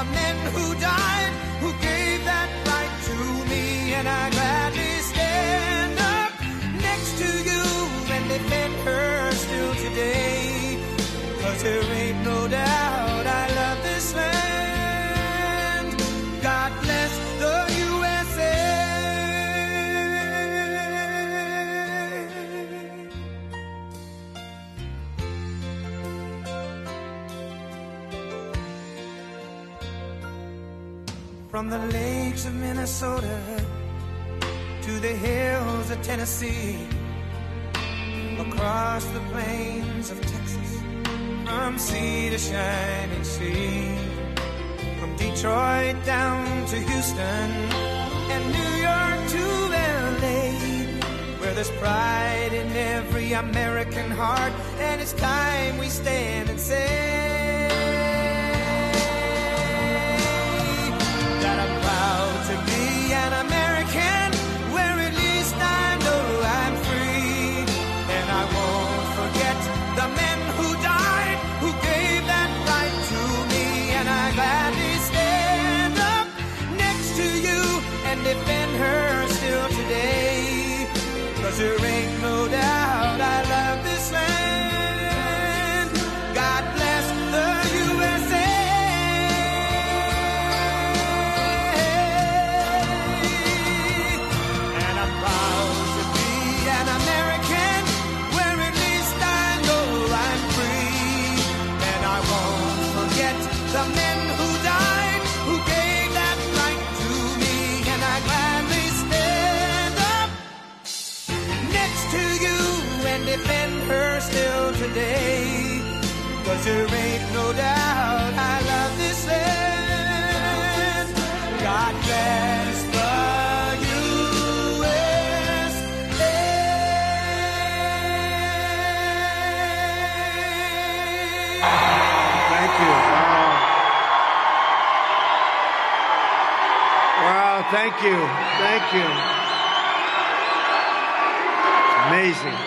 the men who died, who gave that right to me, and I gladly stand up next to you and defend her still today. 'Cause there ain't no doubt I love this land. God bless the USA. From the lakes of Minnesota to the hills of Tennessee, across the plains of Texas, from sea to shining sea, from Detroit down to Houston and New York to LA, where there's pride in every American heart, and it's time we stand and say that I'm proud to be an American, where at least I know I'm free, and I won't forget the men who died, who gave that right to me, and I gladly stand up next to you and defend her still today. 'Cause there ain't no doubt I love this land. God bless the USA. And I'm proud to be an American, where at least I know I'm free, and I won't forget the men who died, who gave that right to me, and I gladly stand up next to you and defend her still today. 'Cause there ain't no doubt I love this land. God bless the USA. Thank you. Wow, thank you. Thank you. It's amazing.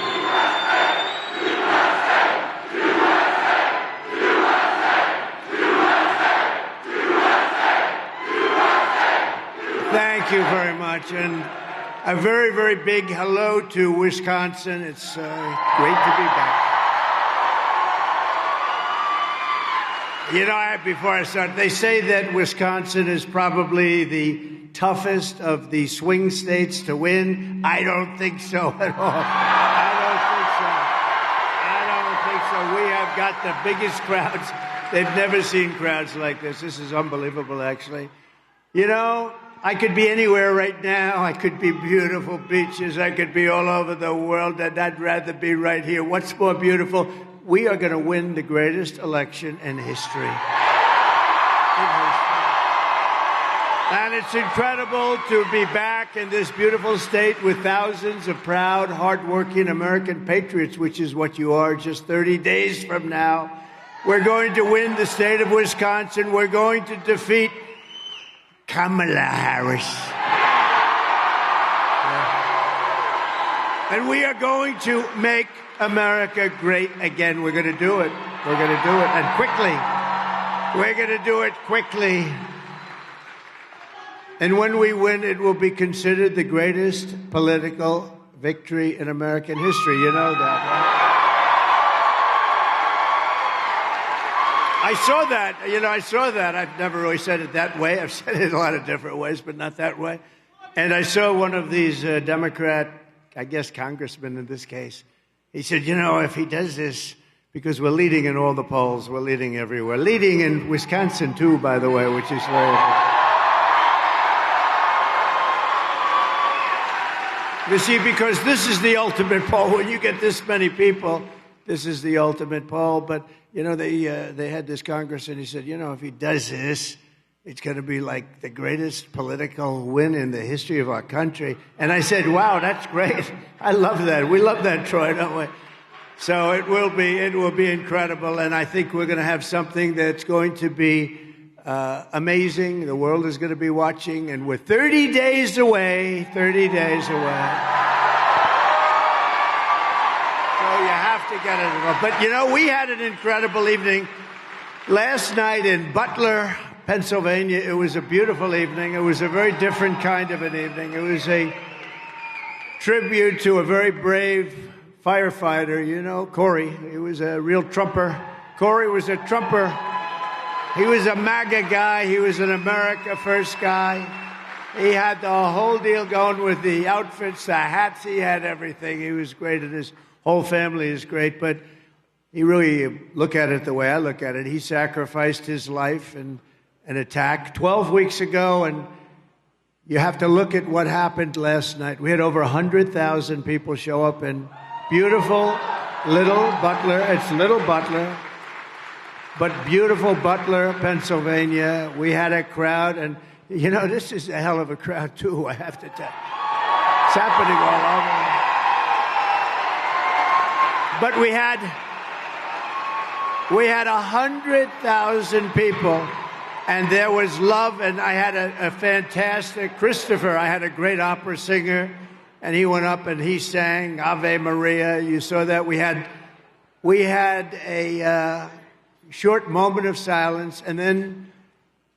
Thank you very much. And a very, very big hello to Wisconsin. It's great to be back. You know, before I start, they say that Wisconsin is probably the toughest of the swing states to win. I don't think so at all. I don't think so. We have got the biggest crowds. They've never seen crowds like this. This is unbelievable, actually. You know, I could be anywhere right now. I could be beautiful beaches. I could be all over the world, and I'd rather be right here. What's more beautiful? We are going to win the greatest election in history. And it's incredible to be back in this beautiful state with thousands of proud, hardworking American patriots, which is what you are just 30 days from now. We're going to win the state of Wisconsin. We're going to defeat Kamala Harris. And we are going to make America great again. We're going to do it. We're going to do it, and quickly. We're going to do it quickly. And when we win, it will be considered the greatest political victory in American history. You know that, right? I saw that. You know, I saw that. I've never really said it that way. I've said it a lot of different ways, but not that way. And I saw one of these Democrat, I guess congressmen in this case. He said, you know, if he does this, because we're leading in all the polls, we're leading everywhere. Leading in Wisconsin, too, by the way, which is very important. You see, because this is the ultimate poll. When you get this many people, this is the ultimate poll. But, you know, they had this Congress, and he said, you know, if he does this, it's going to be like the greatest political win in the history of our country. And I said, wow, that's great. I love that. We love that, Troy, don't we? So it will be incredible. And I think we're going to have something that's going to be amazing. The world is going to be watching, and we're 30 days away. 30 days away. So you have to get it. But, you know, we had an incredible evening last night in Butler, Pennsylvania. It was a beautiful evening. It was a very different kind of an evening. It was a tribute to a very brave firefighter, you know, Corey. He was a real Trumper. Corey was a Trumper. He was a MAGA guy. He was an America First guy. He had the whole deal going with the outfits, the hats. He had everything. He was great, and his whole family is great. But he really, look at it the way I look at it, he sacrificed his life in an attack 12 weeks ago, and you have to look at what happened last night. We had over 100,000 people show up in beautiful Little Butler. It's Little Butler, but beautiful Butler, Pennsylvania. We had a crowd, and you know, this is a hell of a crowd, too, I have to tell you. It's happening all over. But we had 100,000 people, and there was love, and I had a fantastic Christopher. I had a great opera singer, and he went up and he sang Ave Maria. You saw that. We had a short moment of silence, and then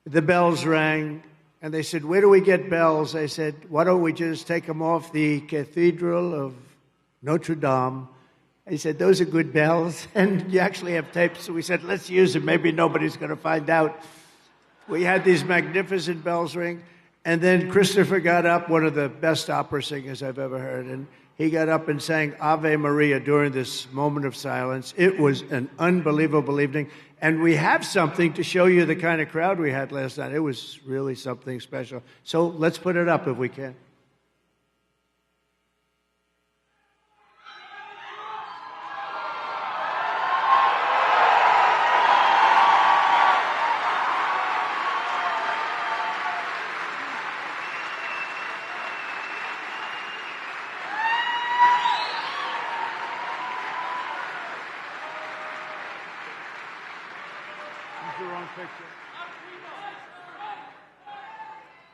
the bells rang, and they said, "Where do we get bells?" I said, "Why don't we just take them off the Cathedral of Notre Dame?" He said, "Those are good bells, and you actually have tapes." So we said, "Let's use them. Maybe nobody's going to find out." We had these magnificent bells ring, and then Christopher got up, one of the best opera singers I've ever heard, and he got up and sang Ave Maria during this moment of silence. It was an unbelievable evening, and we have something to show you the kind of crowd we had last night. It was really something special. So let's put it up if we can.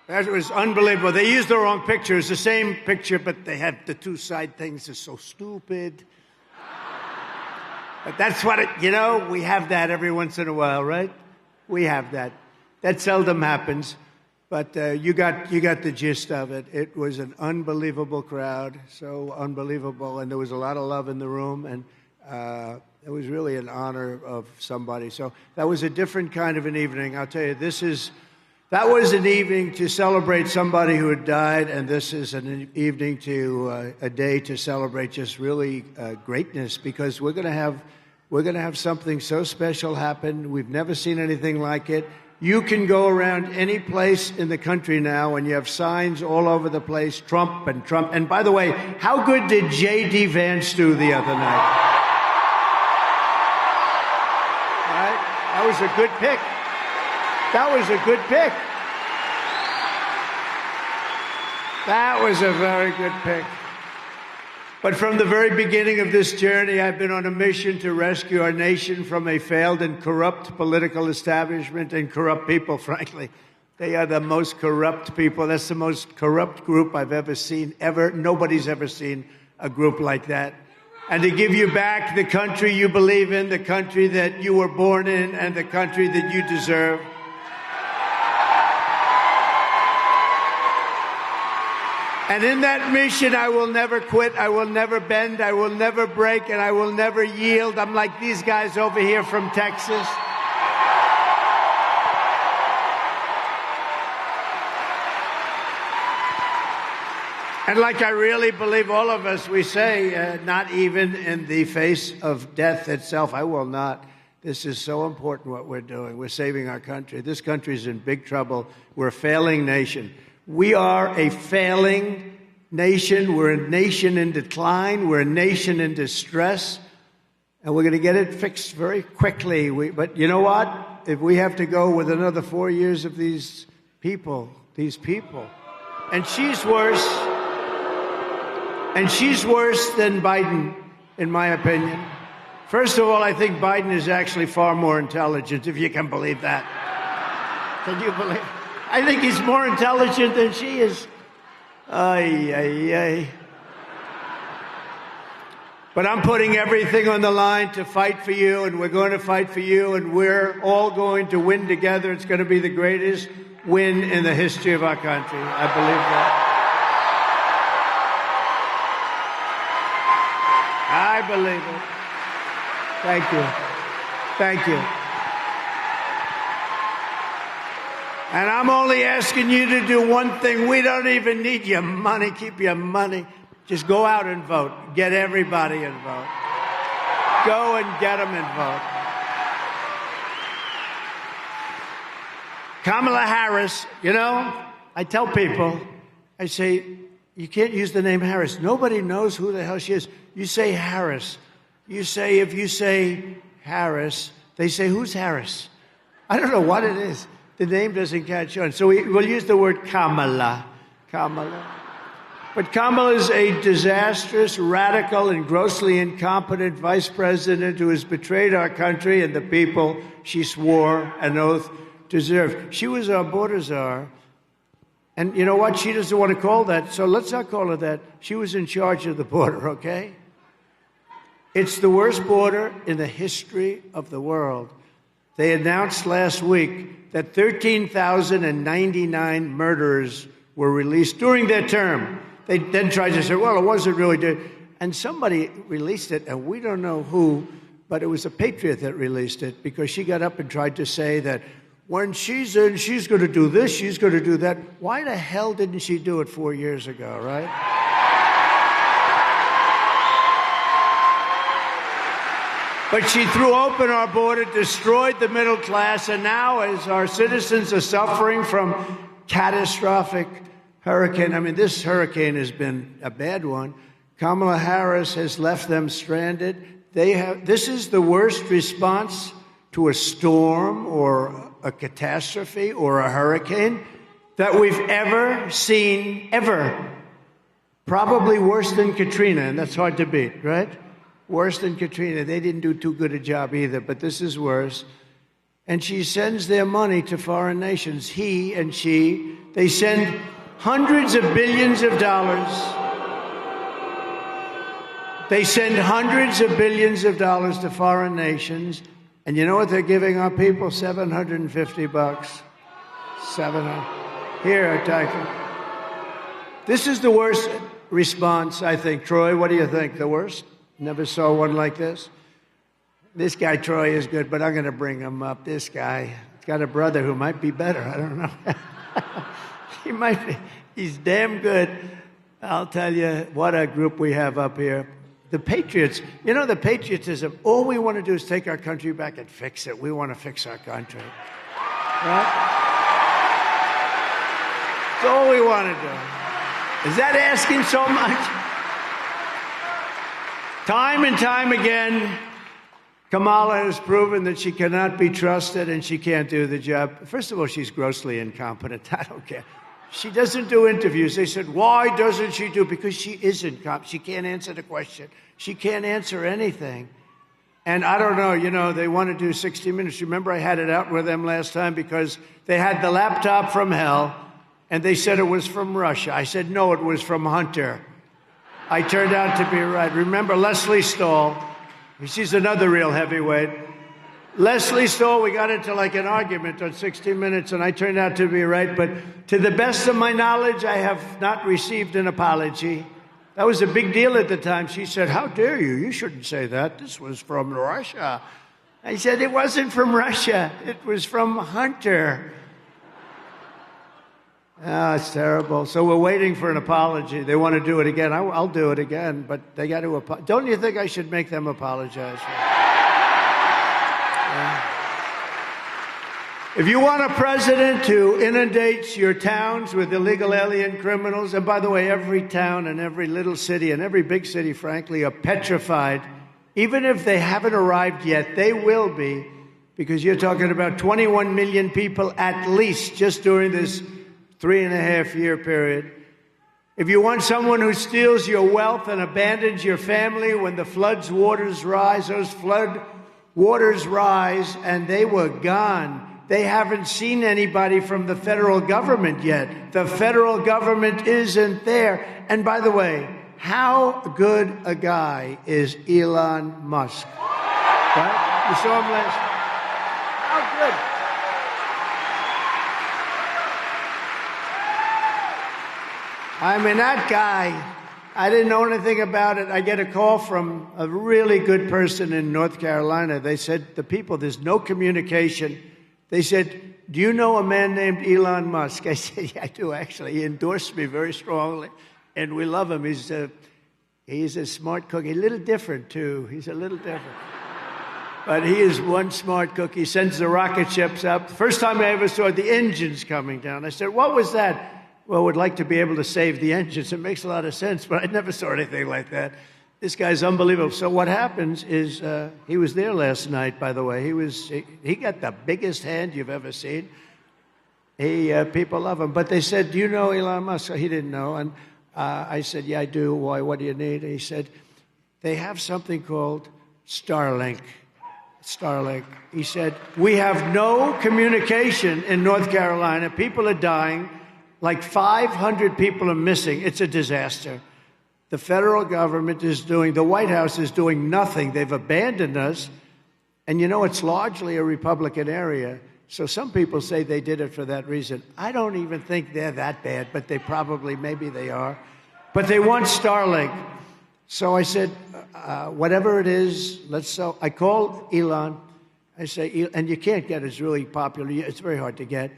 That was unbelievable. They used the wrong picture. It's the same picture, but they have the two side things. It's so stupid. But that's what we have that every once in a while, right? We have that. That seldom happens. But you got the gist of it. It was an unbelievable crowd, so unbelievable. And there was a lot of love in the room, and it was really an honor of somebody. So that was a different kind of an evening. I'll tell you, that was an evening to celebrate somebody who had died, and this is an evening a day to celebrate just really greatness, because we're going to have something so special happen. We've never seen anything like it. You can go around any place in the country now, and you have signs all over the place, Trump and Trump. And by the way, how good did J.D. Vance do the other night? Right? That was a good pick. That was a good pick. That was a very good pick. But from the very beginning of this journey, I've been on a mission to rescue our nation from a failed and corrupt political establishment and corrupt people, frankly. They are the most corrupt people. That's the most corrupt group I've ever seen, ever. Nobody's ever seen a group like that. And to give you back the country you believe in, the country that you were born in, and the country that you deserve. And in that mission, I will never quit, I will never bend, I will never break, and I will never yield. I'm like these guys over here from Texas. And like I really believe all of us, we say, not even in the face of death itself, I will not. This is so important what we're doing. We're saving our country. This country is in big trouble. We're a failing nation. We are a failing nation. We're a nation in decline. We're a nation in distress. And we're going to get it fixed very quickly. But you know what? If we have to go with another 4 years of these people, and she's worse than Biden, in my opinion. First of all, I think Biden is actually far more intelligent, if you can believe that. Can you believe it? I think he's more intelligent than she is. Ay, ay, ay. But I'm putting everything on the line to fight for you, and we're going to fight for you, and we're all going to win together. It's going to be the greatest win in the history of our country. I believe that. I believe it. Thank you. Thank you. And I'm only asking you to do one thing. We don't even need your money. Keep your money. Just go out and vote. Get everybody involved. Go and get them involved. Kamala Harris, you know, I tell people, I say, you can't use the name Harris. Nobody knows who the hell she is. You say Harris. If you say Harris, they say, who's Harris? I don't know what it is. The name doesn't catch on. So we'll use the word Kamala. Kamala. But Kamala is a disastrous, radical, and grossly incompetent vice president who has betrayed our country and the people she swore an oath to serve. She was our border czar. And you know what? She doesn't want to call that, so let's not call her that. She was in charge of the border, okay? It's the worst border in the history of the world. They announced last week that 13,099 murderers were released during their term. They then tried to say, well, it wasn't really good. And somebody released it, and we don't know who, but it was a patriot that released it because she got up and tried to say that when she's in, she's going to do this, she's going to do that. Why the hell didn't she do it 4 years ago, right? But she threw open our border, destroyed the middle class, and now as our citizens are suffering from catastrophic hurricane, I mean, this hurricane has been a bad one. Kamala Harris has left them stranded. This is the worst response to a storm or a catastrophe or a hurricane that we've ever seen, ever. Probably worse than Katrina, and that's hard to beat, right? Worse than Katrina. They didn't do too good a job either, but this is worse. And she sends their money to foreign nations. He and she, they send hundreds of billions of dollars. They send hundreds of billions of dollars to foreign nations. And you know what they're giving our people? $750. 700. Here, take it. This is the worst response, I think. Troy, what do you think? The worst? Never saw one like this. This guy, Troy, is good, but I'm going to bring him up. This guy, he's got a brother who might be better. I don't know. He might be. He's damn good. I'll tell you what a group we have up here. The Patriots, you know, the patriotism, all we want to do is take our country back and fix it. We want to fix our country. Right? That's all we want to do. Is that asking so much? Time and time again, Kamala has proven that she cannot be trusted and she can't do the job. First of all, she's grossly incompetent. I don't care. She doesn't do interviews. They said, why doesn't she do? Because she isn't competent. She can't answer the question. She can't answer anything. And I don't know, you know, they want to do 60 Minutes. Remember I had it out with them last time because they had the laptop from hell and they said it was from Russia. I said, no, it was from Hunter. I turned out to be right. Remember Leslie Stahl? She's another real heavyweight. Leslie Stahl, we got into like an argument on 60 Minutes, and I turned out to be right. But to the best of my knowledge, I have not received an apology. That was a big deal at the time. She said, how dare you? You shouldn't say that. This was from Russia. I said, it wasn't from Russia. It was from Hunter. Oh, it's terrible. So we're waiting for an apology. They want to do it again. I'll do it again, but they got to apologize. Don't you think I should make them apologize? If you want a president who inundates your towns with illegal alien criminals, and by the way, every town and every little city and every big city, frankly, are petrified. Even if they haven't arrived yet, they will be, because you're talking about 21 million people at least just during this 3.5-year period. If you want someone who steals your wealth and abandons your family when the flood's waters rise, those flood waters rise, and they were gone. They haven't seen anybody from the federal government yet. The federal government isn't there. And by the way, how good a guy is Elon Musk? Right? You saw him last. How good? I mean, that guy, I didn't know anything about it. I get a call from a really good person in North Carolina. They said, the people, there's no communication. They said, do you know a man named Elon Musk? I said, yeah, I do, actually. He endorsed me very strongly, and we love him. He's a smart cookie. A little different, too. He's a little different. But he is one smart cook. He sends the rocket ships up. First time I ever saw the engines coming down. I said, what was that? Well, would like to be able to save the engines. It makes a lot of sense, but I never saw anything like that. This guy's unbelievable. So what happens is, he was there last night, by the way. He got the biggest hand you've ever seen. People love him. But they said, do you know Elon Musk? He didn't know. And I said, yeah, I do. Why? What do you need? And he said, they have something called Starlink. Starlink. He said, we have no communication in North Carolina. People are dying. Like 500 people are missing. It's a disaster. The federal government the White House is doing nothing. They've abandoned us. And you know, it's largely a Republican area. So some people say they did it for that reason. I don't even think they're that bad, but maybe they are. But they want Starlink. So I said, whatever it is, I called Elon. I say, and you can't get it. It's really popular. It's very hard to get.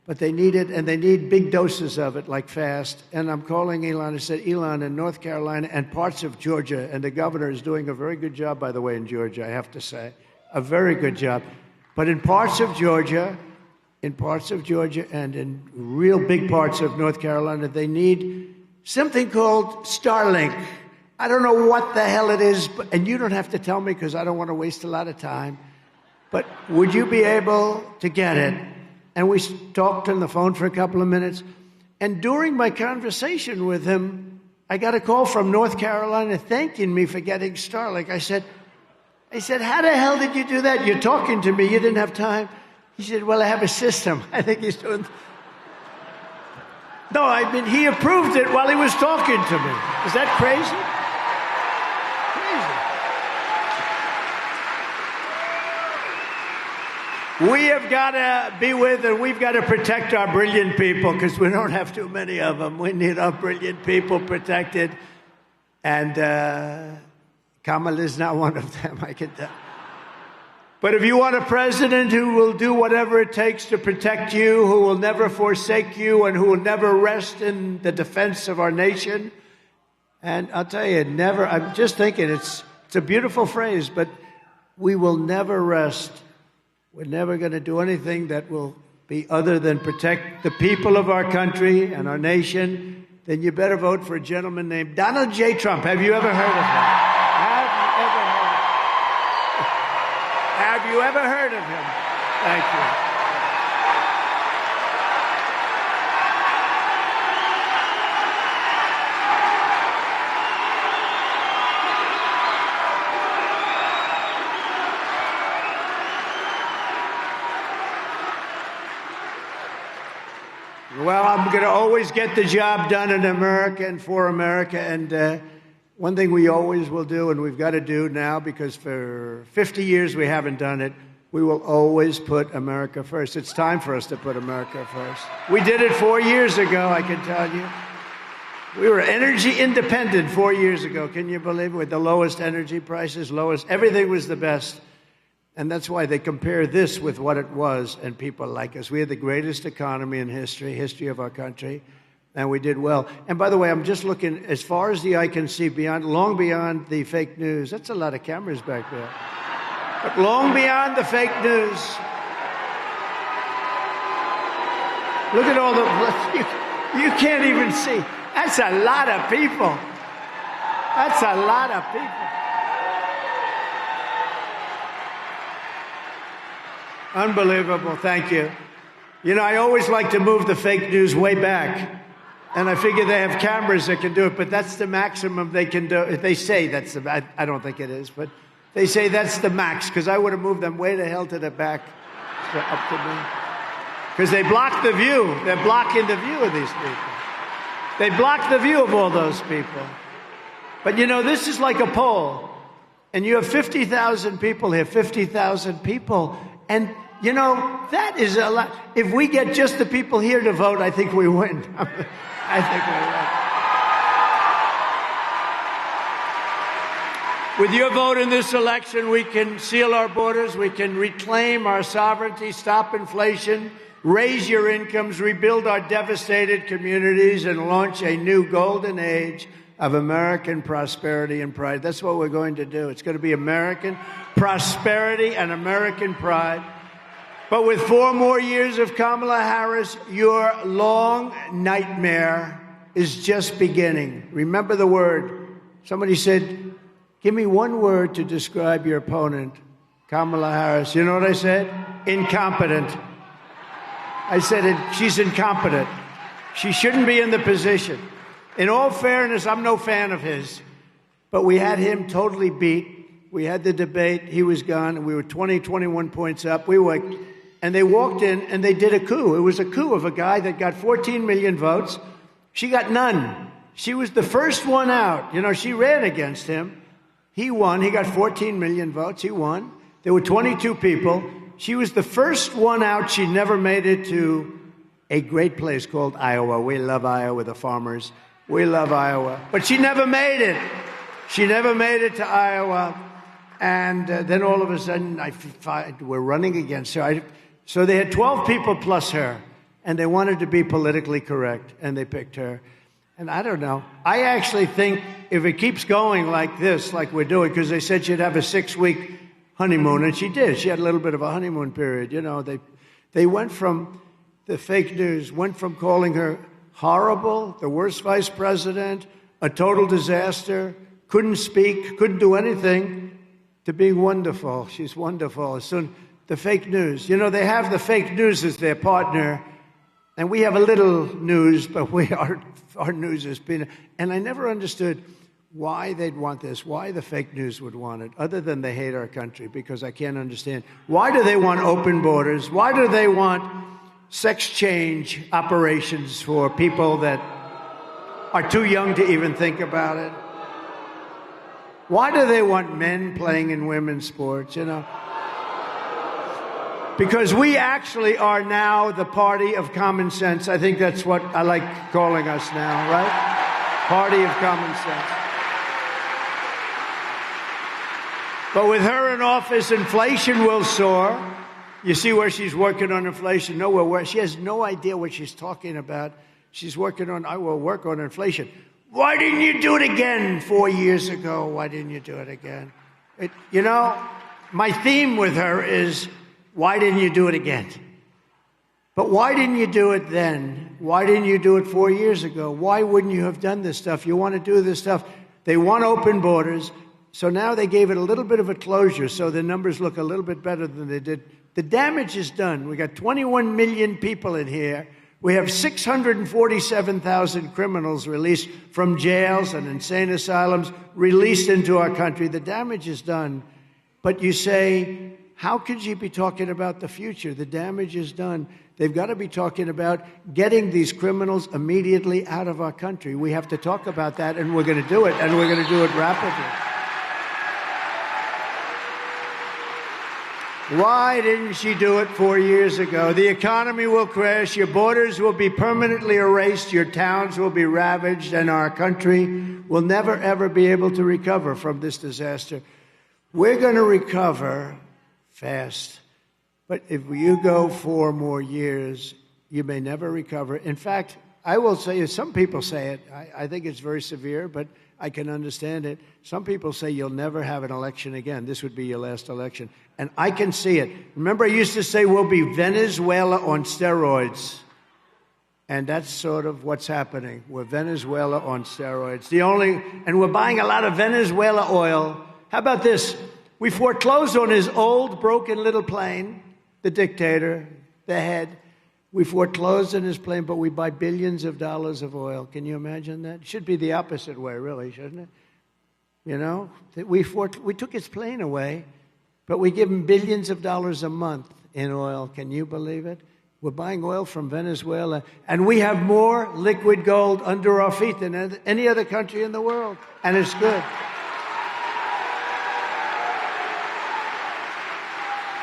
But they need it, and they need big doses of it, like fast. And I'm calling Elon. I said, Elon, in North Carolina and parts of Georgia, and the governor is doing a very good job, by the way, in Georgia, I have to say. A very good job. But in parts of Georgia and in real big parts of North Carolina, they need something called Starlink. I don't know what the hell it is, and you don't have to tell me because I don't want to waste a lot of time. But would you be able to get it? And we talked on the phone for a couple of minutes. And during my conversation with him, I got a call from North Carolina thanking me for getting Starlink. I said, how the hell did you do that? You're talking to me. You didn't have time. He said, well, I have a system. I think he's doing... No, I mean, he approved it while he was talking to me. Is that crazy? We have got to be with, and we've got to protect our brilliant people because we don't have too many of them. We need our brilliant people protected. And Kamala is not one of them, I can tell. But if you want a president who will do whatever it takes to protect you, who will never forsake you, and who will never rest in the defense of our nation, and I'll tell you, I'm just thinking, it's a beautiful phrase, but we will never rest. We're never going to do anything that will be other than protect the people of our country and our nation. Then you better vote for a gentleman named Donald J. Trump. Have you ever heard of him? Have you ever heard of him? Thank you. Well, I'm going to always get the job done in America and for America. And one thing we always will do, and we've got to do now, because for 50 years we haven't done it, we will always put America first. It's time for us to put America first. We did it 4 years ago, I can tell you. We were energy independent 4 years ago. Can you believe it? With the lowest energy prices, everything was the best. And that's why they compare this with what it was, and people like us. We had the greatest economy in history of our country, and we did well. And by the way, I'm just looking as far as the eye can see, long beyond the fake news. That's a lot of cameras back there. But long beyond the fake news. Look at all the... You can't even see. That's a lot of people. That's a lot of people. Unbelievable. Thank you. You know, I always like to move the fake news way back. And I figure they have cameras that can do it, but that's the maximum they can do. They say that's the, I don't think it is, but they say that's the max, because I would have moved them way the hell to the back, up to me. Because they block the view. They're blocking the view of these people. They block the view of all those people. But you know, this is like a poll. And you have 50,000 people here, 50,000 people. And, you know, that is a lot. If we get just the people here to vote, I think we win. I think we win. With your vote in this election, we can seal our borders, we can reclaim our sovereignty, stop inflation, raise your incomes, rebuild our devastated communities, and launch a new golden age of American prosperity and pride. That's what we're going to do. It's going to be American prosperity and American pride. But with 4 more years of Kamala Harris, your long nightmare is just beginning. Remember the word. Somebody said, give me one word to describe your opponent, Kamala Harris. You know what I said? Incompetent. I said she's incompetent. She shouldn't be in the position. In all fairness, I'm no fan of his, but we had him totally beat. We had the debate. He was gone, and we were 20, 21 points up. And they walked in, and they did a coup. It was a coup of a guy that got 14 million votes. She got none. She was the first one out. You know, she ran against him. He won. He got 14 million votes. He won. There were 22 people. She was the first one out. She never made it to a great place called Iowa. We love Iowa, the farmers. We love Iowa. But she never made it. She never made it to Iowa. And then all of a sudden, we're running against her. So they had 12 people plus her, and they wanted to be politically correct, and they picked her. And I don't know. I actually think if it keeps going like this, like we're doing, because they said she'd have a 6-week honeymoon, and she did. She had a little bit of a honeymoon period. You know, they went from the fake news, went from calling her horrible, the worst vice president, a total disaster, couldn't speak, couldn't do anything, to being wonderful. She's wonderful. Soon, the fake news. You know, they have the fake news as their partner, and we have a little news, but our news has been... And I never understood why they'd want this, why the fake news would want it, other than they hate our country, because I can't understand. Why do they want open borders? Why do they want sex change operations for people that are too young to even think about it? Why do they want men playing in women's sports, you know? Because we actually are now the party of common sense. I think that's what I like calling us now, right? Party of common sense. But with her in office, inflation will soar. You see where she's working on inflation? Nowhere where she has no idea what she's talking about. She's working on, I will work on inflation. Why didn't you do it again 4 years ago? Why didn't you do it again? You know, my theme with her is, why didn't you do it again? But why didn't you do it then? Why didn't you do it 4 years ago? Why wouldn't you have done this stuff? You want to do this stuff. They want open borders. So now they gave it a little bit of a closure, so the numbers look a little bit better than they did. The damage is done. We got 21 million people in here. We have 647,000 criminals released from jails and insane asylums, released into our country. The damage is done. But you say, how could you be talking about the future? The damage is done. They've got to be talking about getting these criminals immediately out of our country. We have to talk about that, and we're going to do it, and we're going to do it rapidly. Why didn't she do it 4 years ago? The economy will crash, your borders will be permanently erased, your towns will be ravaged, and our country will never, ever be able to recover from this disaster. We're going to recover fast. But if you go 4 more years, you may never recover. In fact, I will say, some people say it, I think it's very severe, but I can understand it. Some people say you'll never have an election again. This would be your last election. And I can see it. Remember, I used to say we'll be Venezuela on steroids. And that's sort of what's happening. We're Venezuela on steroids. And we're buying a lot of Venezuela oil. How about this? We foreclosed on his old, broken little plane, the dictator, the head. We foreclosed on his plane, but we buy billions of dollars of oil. Can you imagine that? It should be the opposite way, really, shouldn't it? You know, we took his plane away, but we give him billions of dollars a month in oil. Can you believe it? We're buying oil from Venezuela, and we have more liquid gold under our feet than any other country in the world, and it's good.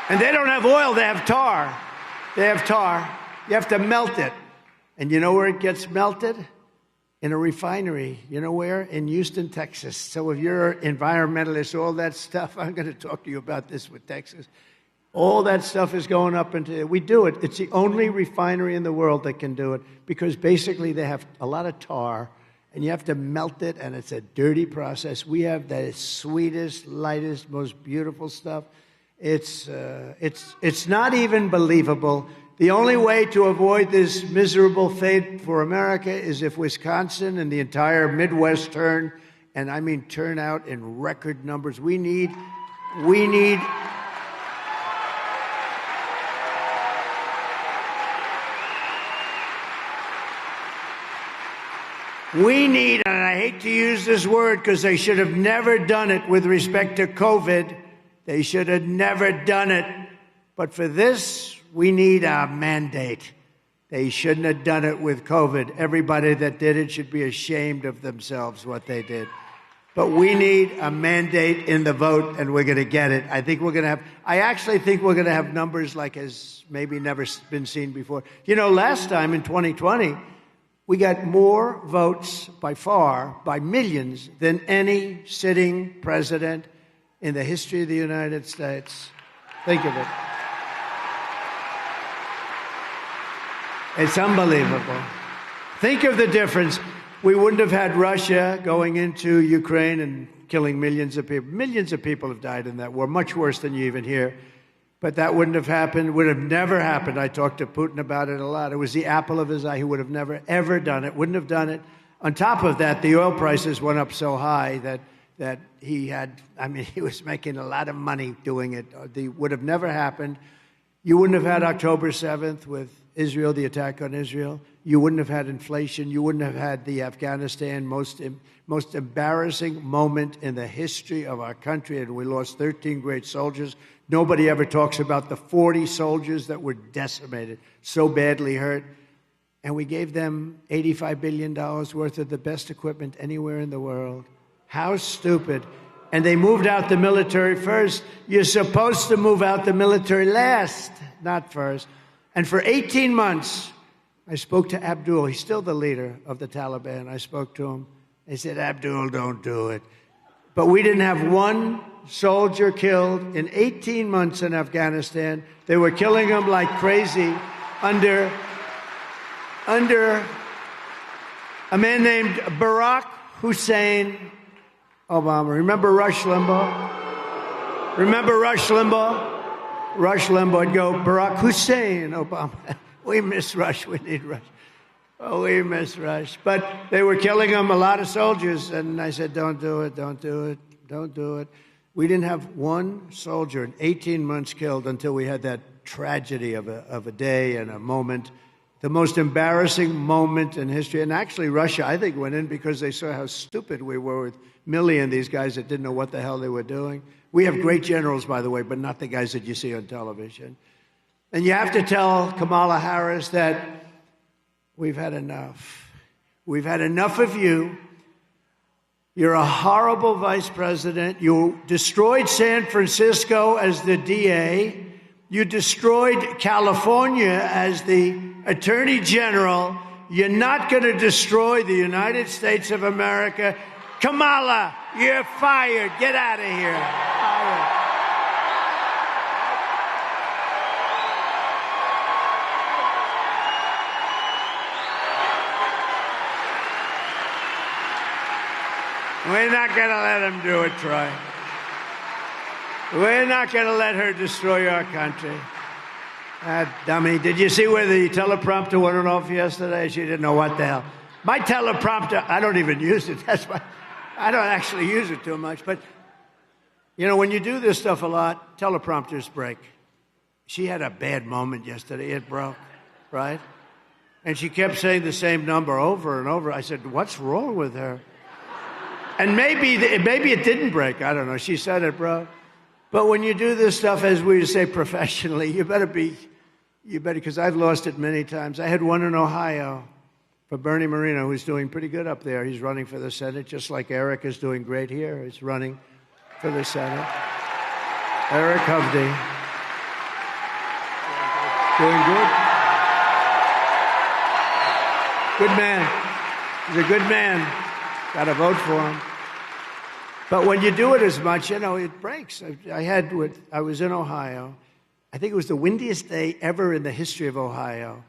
And they don't have oil, they have tar. They have tar. You have to melt it. And you know where it gets melted? In a refinery. You know where? In Houston, Texas. So if you're an environmentalist, all that stuff, I'm going to talk to you about this with Texas. All that stuff is going up into, we do it. It's the only refinery in the world that can do it because basically they have a lot of tar and you have to melt it and it's a dirty process. We have the sweetest, lightest, most beautiful stuff. It's not even believable. The only way to avoid this miserable fate for America is if Wisconsin and the entire Midwest turn, and I mean turn out in record numbers. We need, and I hate to use this word because they should have never done it with respect to COVID. They should have never done it. But for this, we need a mandate. They shouldn't have done it with COVID. Everybody that did it should be ashamed of themselves, what they did. But we need a mandate in the vote, and we're going to get it. I actually think we're going to have numbers like has maybe never been seen before. You know, last time in 2020, we got more votes by far, by millions, than any sitting president in the history of the United States. Think of it. It's unbelievable. Think of the difference. We wouldn't have had Russia going into Ukraine and killing millions of people. Millions of people have died in that war, much worse than you even hear. But that wouldn't have happened, would have never happened. I talked to Putin about it a lot. It was the apple of his eye. He would have never, ever done it, wouldn't have done it. On top of that, the oil prices went up so high that he was making a lot of money doing it. It would have never happened. You wouldn't have had October 7th with Israel, the attack on Israel. You wouldn't have had inflation. You wouldn't have had the Afghanistan most embarrassing moment in the history of our country, and we lost 13 great soldiers. Nobody ever talks about the 40 soldiers that were decimated, so badly hurt. And we gave them $85 billion worth of the best equipment anywhere in the world. How stupid. And they moved out the military first. You're supposed to move out the military last, not first. And for 18 months, I spoke to Abdul. He's still the leader of the Taliban. I spoke to him. I said, Abdul, don't do it. But we didn't have one soldier killed in 18 months in Afghanistan. They were killing them like crazy under a man named Barack Hussein Obama. Remember Rush Limbaugh? Remember Rush Limbaugh? Rush Limbaugh would go, Barack Hussein Obama. We miss Rush. We need Rush. Oh, we miss Rush. But they were killing them, a lot of soldiers. And I said, don't do it, don't do it, don't do it. We didn't have one soldier in 18 months killed until we had that tragedy of a day and a moment. The most embarrassing moment in history. And actually, Russia, I think, went in because they saw how stupid we were with Milley and these guys that didn't know what the hell they were doing. We have great generals, by the way, but not the guys that you see on television. And you have to tell Kamala Harris that we've had enough. We've had enough of you. You're a horrible vice president. You destroyed San Francisco as the DA. You destroyed California as the Attorney General. You're not going to destroy the United States of America. Kamala, you're fired. Get out of here. Fired. We're not going to let him do it, Troy. We're not going to let her destroy our country. That dummy. Did you see where the teleprompter went off yesterday? She didn't know what the hell. My teleprompter, I don't even use it. That's why I don't actually use it too much. But, you know, when you do this stuff a lot, teleprompters break. She had a bad moment yesterday. It broke, right? And she kept saying the same number over and over. I said, what's wrong with her? And maybe it didn't break. I don't know. She said it broke. But when you do this stuff, as we say professionally, you better be You better, because I've lost it many times. I had one in Ohio for Bernie Moreno, who's doing pretty good up there. He's running for the Senate, just like Eric is doing great here. He's running for the Senate. Eric Hovde. Doing good. Good man. He's a good man. Got to vote for him. But when you do it as much, it breaks. I was in Ohio. I think it was the windiest day ever in the history of Ohio.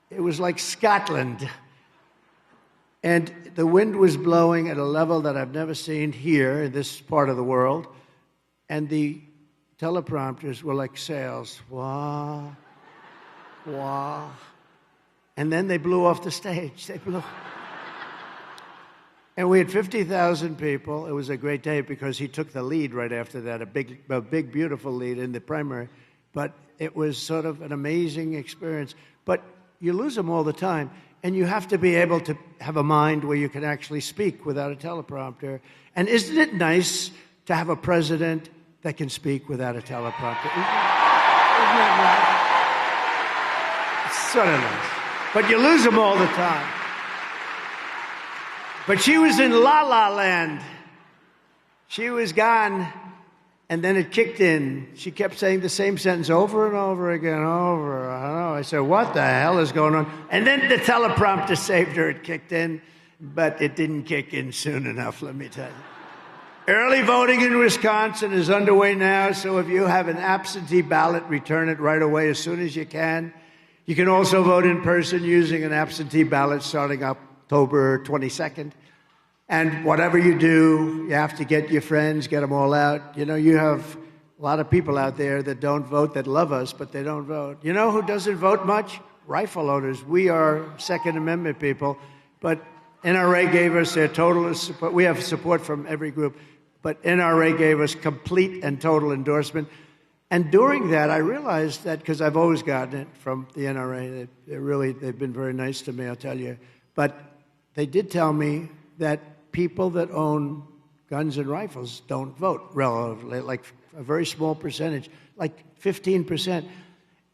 It was like Scotland. And the wind was blowing at a level that I've never seen here in this part of the world. And the teleprompters were like sails. Wah, wah. And then they blew off the stage. They blew. And we had 50,000 people. It was a great day because he took the lead right after that, a big, beautiful lead in the primary. But it was sort of an amazing experience. But you lose them all the time. And you have to be able to have a mind where you can actually speak without a teleprompter. And isn't it nice to have a president that can speak without a teleprompter? Isn't that nice? It's sort of nice. But you lose them all the time. But she was in La La Land. She was gone, and then it kicked in. She kept saying the same sentence over and over again, over. I don't know. I said, what the hell is going on? And then the teleprompter saved her. It kicked in, but it didn't kick in soon enough, let me tell you. Early voting in Wisconsin is underway now, so if you have an absentee ballot, return it right away as soon as you can. You can also vote in person using an absentee ballot starting October 22nd. And whatever you do, you have to get your friends, get them all out. You have a lot of people out there that don't vote, that love us, but they don't vote. You know who doesn't vote much? Rifle owners. We are Second Amendment people, but NRA gave us their total support. We have support from every group, but NRA gave us complete and total endorsement. And during that, I realized that, because I've always gotten it from the NRA, they've been very nice to me, I'll tell you. But they did tell me that people that own guns and rifles don't vote relatively, like a very small percentage, like 15%.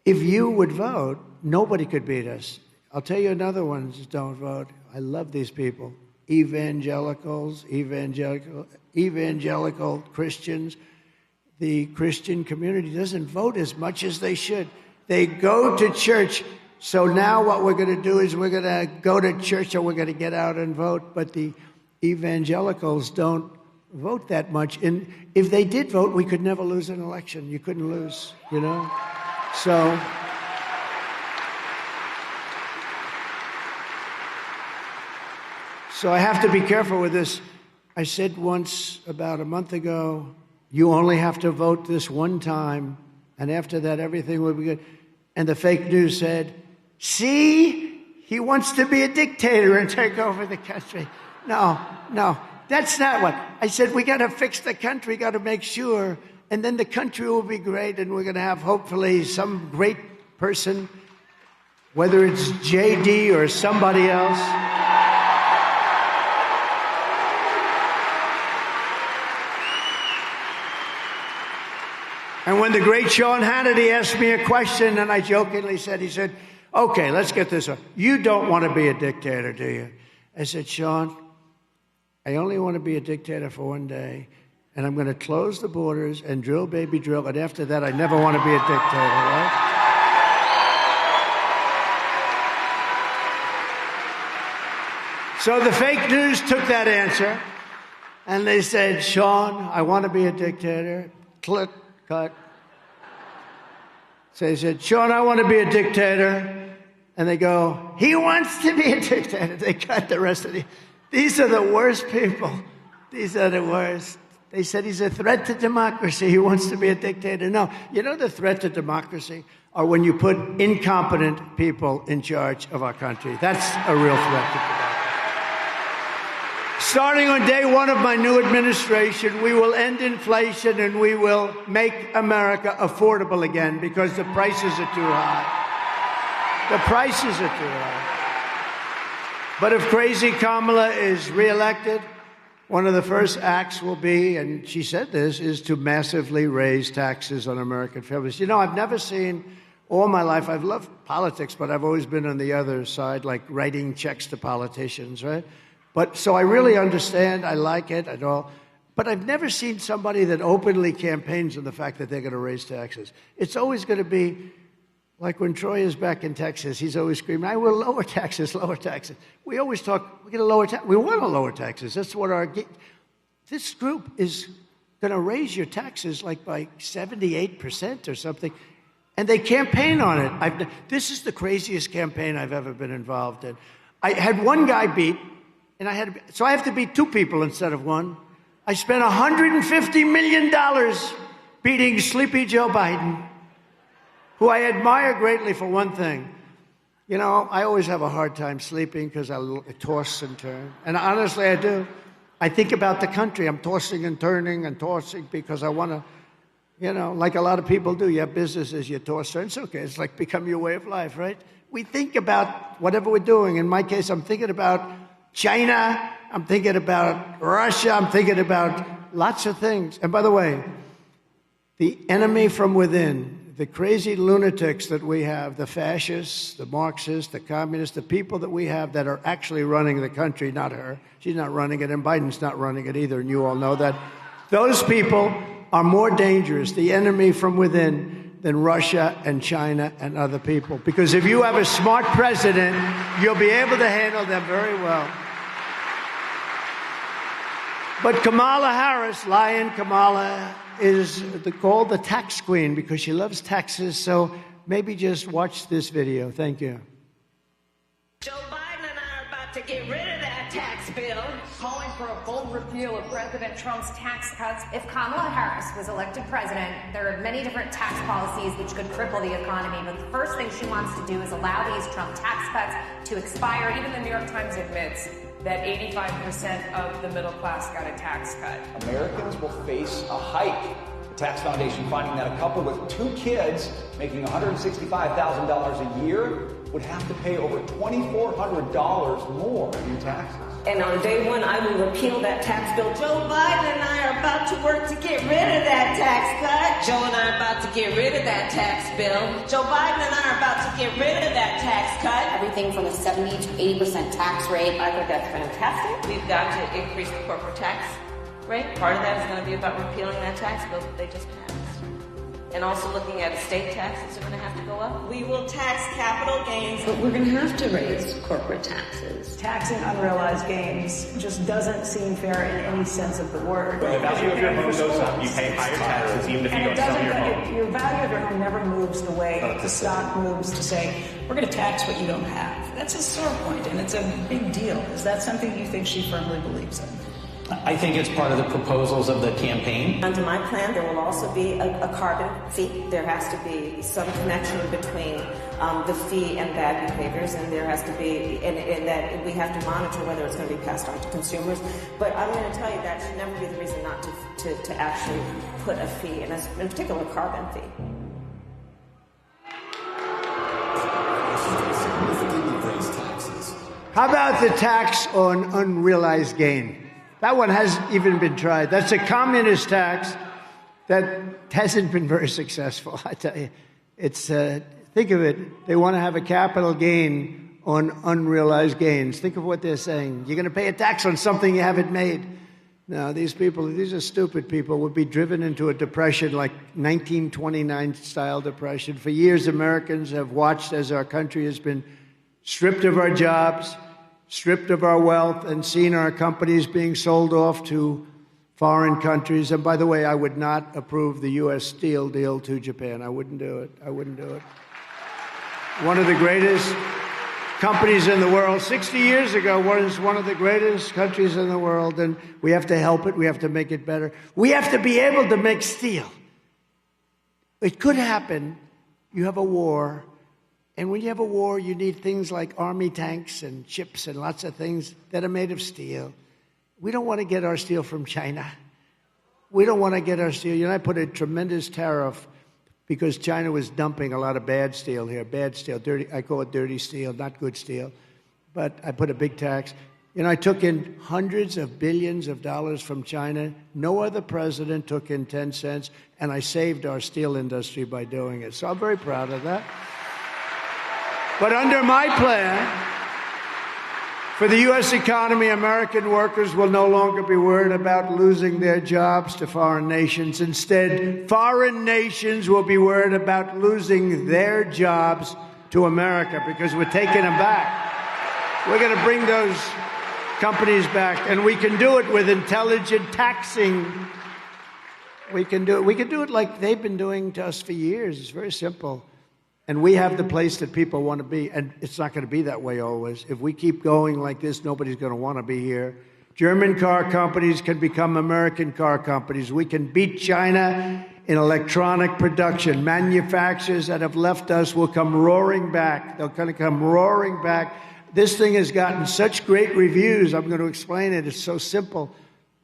If you would vote, nobody could beat us. I'll tell you another one that don't vote. I love these people. Evangelical Christians. The Christian community doesn't vote as much as they should. They go to church. So now what we're going to do is we're going to go to church and we're going to get out and vote. But the evangelicals don't vote that much. And if they did vote, we could never lose an election. You couldn't lose, So I have to be careful with this. I said once about a month ago, you only have to vote this one time, and after that, everything will be good. And the fake news said, see, he wants to be a dictator and take over the country. No, that's not what. I said, we got to fix the country, got to make sure, and then the country will be great, and we're going to have, hopefully, some great person, whether it's JD or somebody else. And when the great Sean Hannity asked me a question, and I jokingly said, he said, okay, let's get this up. You don't want to be a dictator, do you? I said, Sean, I only want to be a dictator for one day, and I'm going to close the borders and drill, baby, drill, but after that, I never want to be a dictator, right? So the fake news took that answer, and they said, Sean, I want to be a dictator. Click. Cut. So they said, Sean, I want to be a dictator. And they go, he wants to be a dictator. They cut the rest of the... These are the worst people. These are the worst. They said he's a threat to democracy. He wants to be a dictator. No, the threat to democracy are when you put incompetent people in charge of our country. That's a real threat to democracy. Starting on day one of my new administration, we will end inflation and we will make America affordable again because the prices are too high. The prices are too high. But if crazy Kamala is reelected, one of the first acts will be, and she said this, is to massively raise taxes on American families. I've never seen all my life, I've loved politics, but I've always been on the other side, like writing checks to politicians, right? But so I really understand, I like it and all, but I've never seen somebody that openly campaigns on the fact that they're going to raise taxes. It's always going to be like when Troy is back in Texas, he's always screaming, I will lower taxes, lower taxes. We always talk, we're going to lower taxes. We want to lower taxes. That's what this group is going to raise your taxes like by 78% or something. And they campaign on it. This is the craziest campaign I've ever been involved in. I had one guy beat, and so I have to beat two people instead of one. I spent $150 million beating sleepy Joe Biden, who I admire greatly for one thing. You know, I always have a hard time sleeping because I toss and turn. And honestly, I do. I think about the country. I'm tossing and turning and tossing because I want to, you know, like a lot of people do. You have businesses, you toss, turn. It's okay. It's like become your way of life, right? We think about whatever we're doing. In my case, I'm thinking about China. I'm thinking about Russia. I'm thinking about lots of things. And by the way, the enemy from within, the crazy lunatics that we have, the fascists, the Marxists, the communists, the people that we have that are actually running the country, not her. She's not running it, and Biden's not running it either, and you all know that. Those people are more dangerous, the enemy from within, than Russia and China and other people. Because if you have a smart president, you'll be able to handle them very well. But Kamala Harris, Lion Kamala, is called the tax queen because she loves taxes. So maybe just watch this video. Thank you. Joe Biden and I are about to get rid of that tax bill. Calling for a bold repeal of President Trump's tax cuts. If Kamala Harris was elected president, there are many different tax policies which could cripple the economy. But the first thing she wants to do is allow these Trump tax cuts to expire. Even the New York Times admits that 85% of the middle class got a tax cut. Americans will face a hike. The Tax Foundation finding that a couple with 2 kids making $165,000 a year would have to pay over $2,400 more in taxes. And on day one, I will repeal that tax bill. Joe Biden and I are about to work to get rid of that tax cut. Joe and I are about to get rid of that tax bill. Joe Biden and I are about to get rid of that tax cut. Everything from a 70 to 80% tax rate. I think that's fantastic. We've got to increase the corporate tax rate. Part of that is going to be about repealing that tax bill that they just passed. And also looking at estate taxes are going to have to go up. We will tax capital gains. But we're going to have to raise corporate taxes. Taxing unrealized gains just doesn't seem fair in any sense of the word. When the value of your home goes up, you pay higher taxes even if you don't sell your home. Your value of your home never moves the way the stock moves to say, we're going to tax what you don't have. That's a sore point, and it's a big deal. Is that something you think she firmly believes in? I think it's part of the proposals of the campaign. Under my plan, there will also be a carbon fee. There has to be some connection between the fee and bad behaviors, and there has to be, and that we have to monitor whether it's going to be passed on to consumers. But I'm going to tell you that should never be the reason not to actually put a fee, and in particular, a carbon fee. How about the tax on unrealized gain? That one hasn't even been tried. That's a communist tax that hasn't been very successful, I tell you. It's, think of it, they want to have a capital gain on unrealized gains. Think of what they're saying. You're going to pay a tax on something you haven't made. No, these are stupid people, would be driven into a depression like 1929-style depression. For years, Americans have watched as our country has been stripped of our jobs, stripped of our wealth, and seen our companies being sold off to foreign countries. And by the way, I would not approve the U.S. steel deal to Japan. I wouldn't do it. I wouldn't do it. One of the greatest companies in the world, 60 years ago, was one of the greatest countries in the world, and we have to help it. We have to make it better. We have to be able to make steel. It could happen. You have a war. And when you have a war, you need things like army tanks and ships and lots of things that are made of steel. We don't want to get our steel from China. We don't want to get our steel. You know, I put a tremendous tariff because China was dumping a lot of bad steel here. Bad steel, dirty. I call it dirty steel, not good steel. But I put a big tax. You know, I took in hundreds of billions of dollars from China. No other president took in 10 cents, and I saved our steel industry by doing it. So I'm very proud of that. But under my plan, for the U.S. economy, American workers will no longer be worried about losing their jobs to foreign nations. Instead, foreign nations will be worried about losing their jobs to America because we're taking them back. We're going to bring those companies back, and we can do it with intelligent taxing. We can do it like they've been doing to us for years. It's very simple. And we have the place that people want to be. And it's not going to be that way always. If we keep going like this, nobody's going to want to be here. German car companies can become American car companies. We can beat China in electronic production. Manufacturers that have left us will come roaring back. They're going to come roaring back. This thing has gotten such great reviews. I'm going to explain it. It's so simple.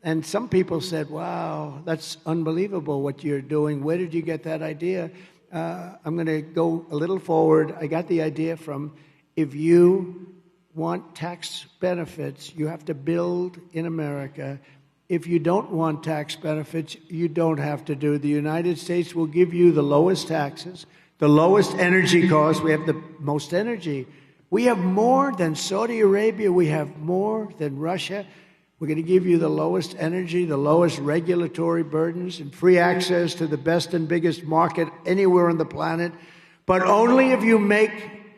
And some people said, wow, that's unbelievable what you're doing. Where did you get that idea? I'm going to go a little forward. I got the idea from, if you want tax benefits, you have to build in America. If you don't want tax benefits, you don't have to do. The United States will give you the lowest taxes, the lowest energy costs. We have the most energy. We have more than Saudi Arabia. We have more than Russia. We're going to give you the lowest energy, the lowest regulatory burdens, and free access to the best and biggest market anywhere on the planet. But only if you make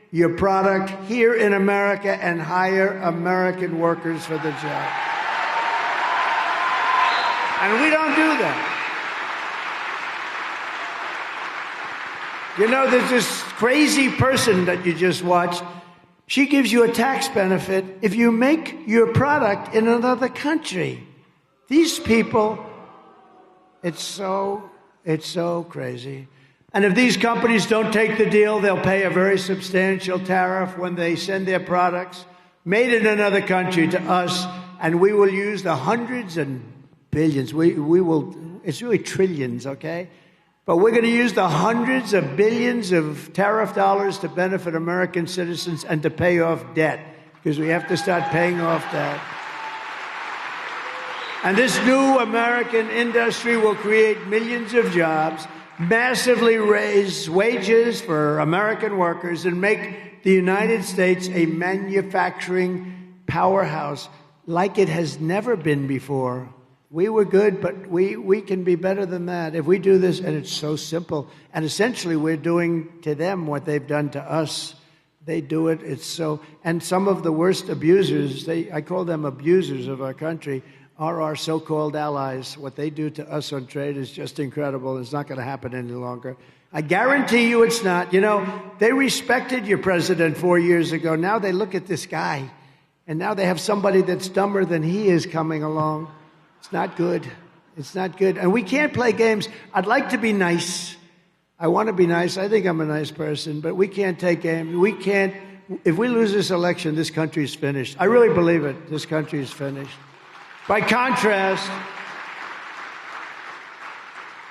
your product here in America and hire American workers for the job. And we don't do that. You know, there's this crazy person that you just watched. She gives you a tax benefit if you make your product in another country. These people, it's so crazy. And if these companies don't take the deal, they'll pay a very substantial tariff when they send their products made in another country to us, and we will use the hundreds and billions. We will, it's really trillions, okay? But we're going to use the hundreds of billions of tariff dollars to benefit American citizens and to pay off debt, because we have to start paying off debt. And this new American industry will create millions of jobs, massively raise wages for American workers, and make the United States a manufacturing powerhouse like it has never been before. We were good, but we can be better than that. If we do this, and it's so simple, and essentially we're doing to them what they've done to us. They do it, it's so, and some of the worst abusers, I call them abusers of our country, are our so-called allies. What they do to us on trade is just incredible. It's not going to happen any longer. I guarantee you it's not. You know, they respected your president 4 years ago. Now they look at this guy, and now they have somebody that's dumber than he is coming along. It's not good. It's not good. And we can't play games. I'd like to be nice. I want to be nice. I think I'm a nice person, but we can't take games. We can't. If we lose this election, this country's finished. I really believe it. This country is finished. By contrast,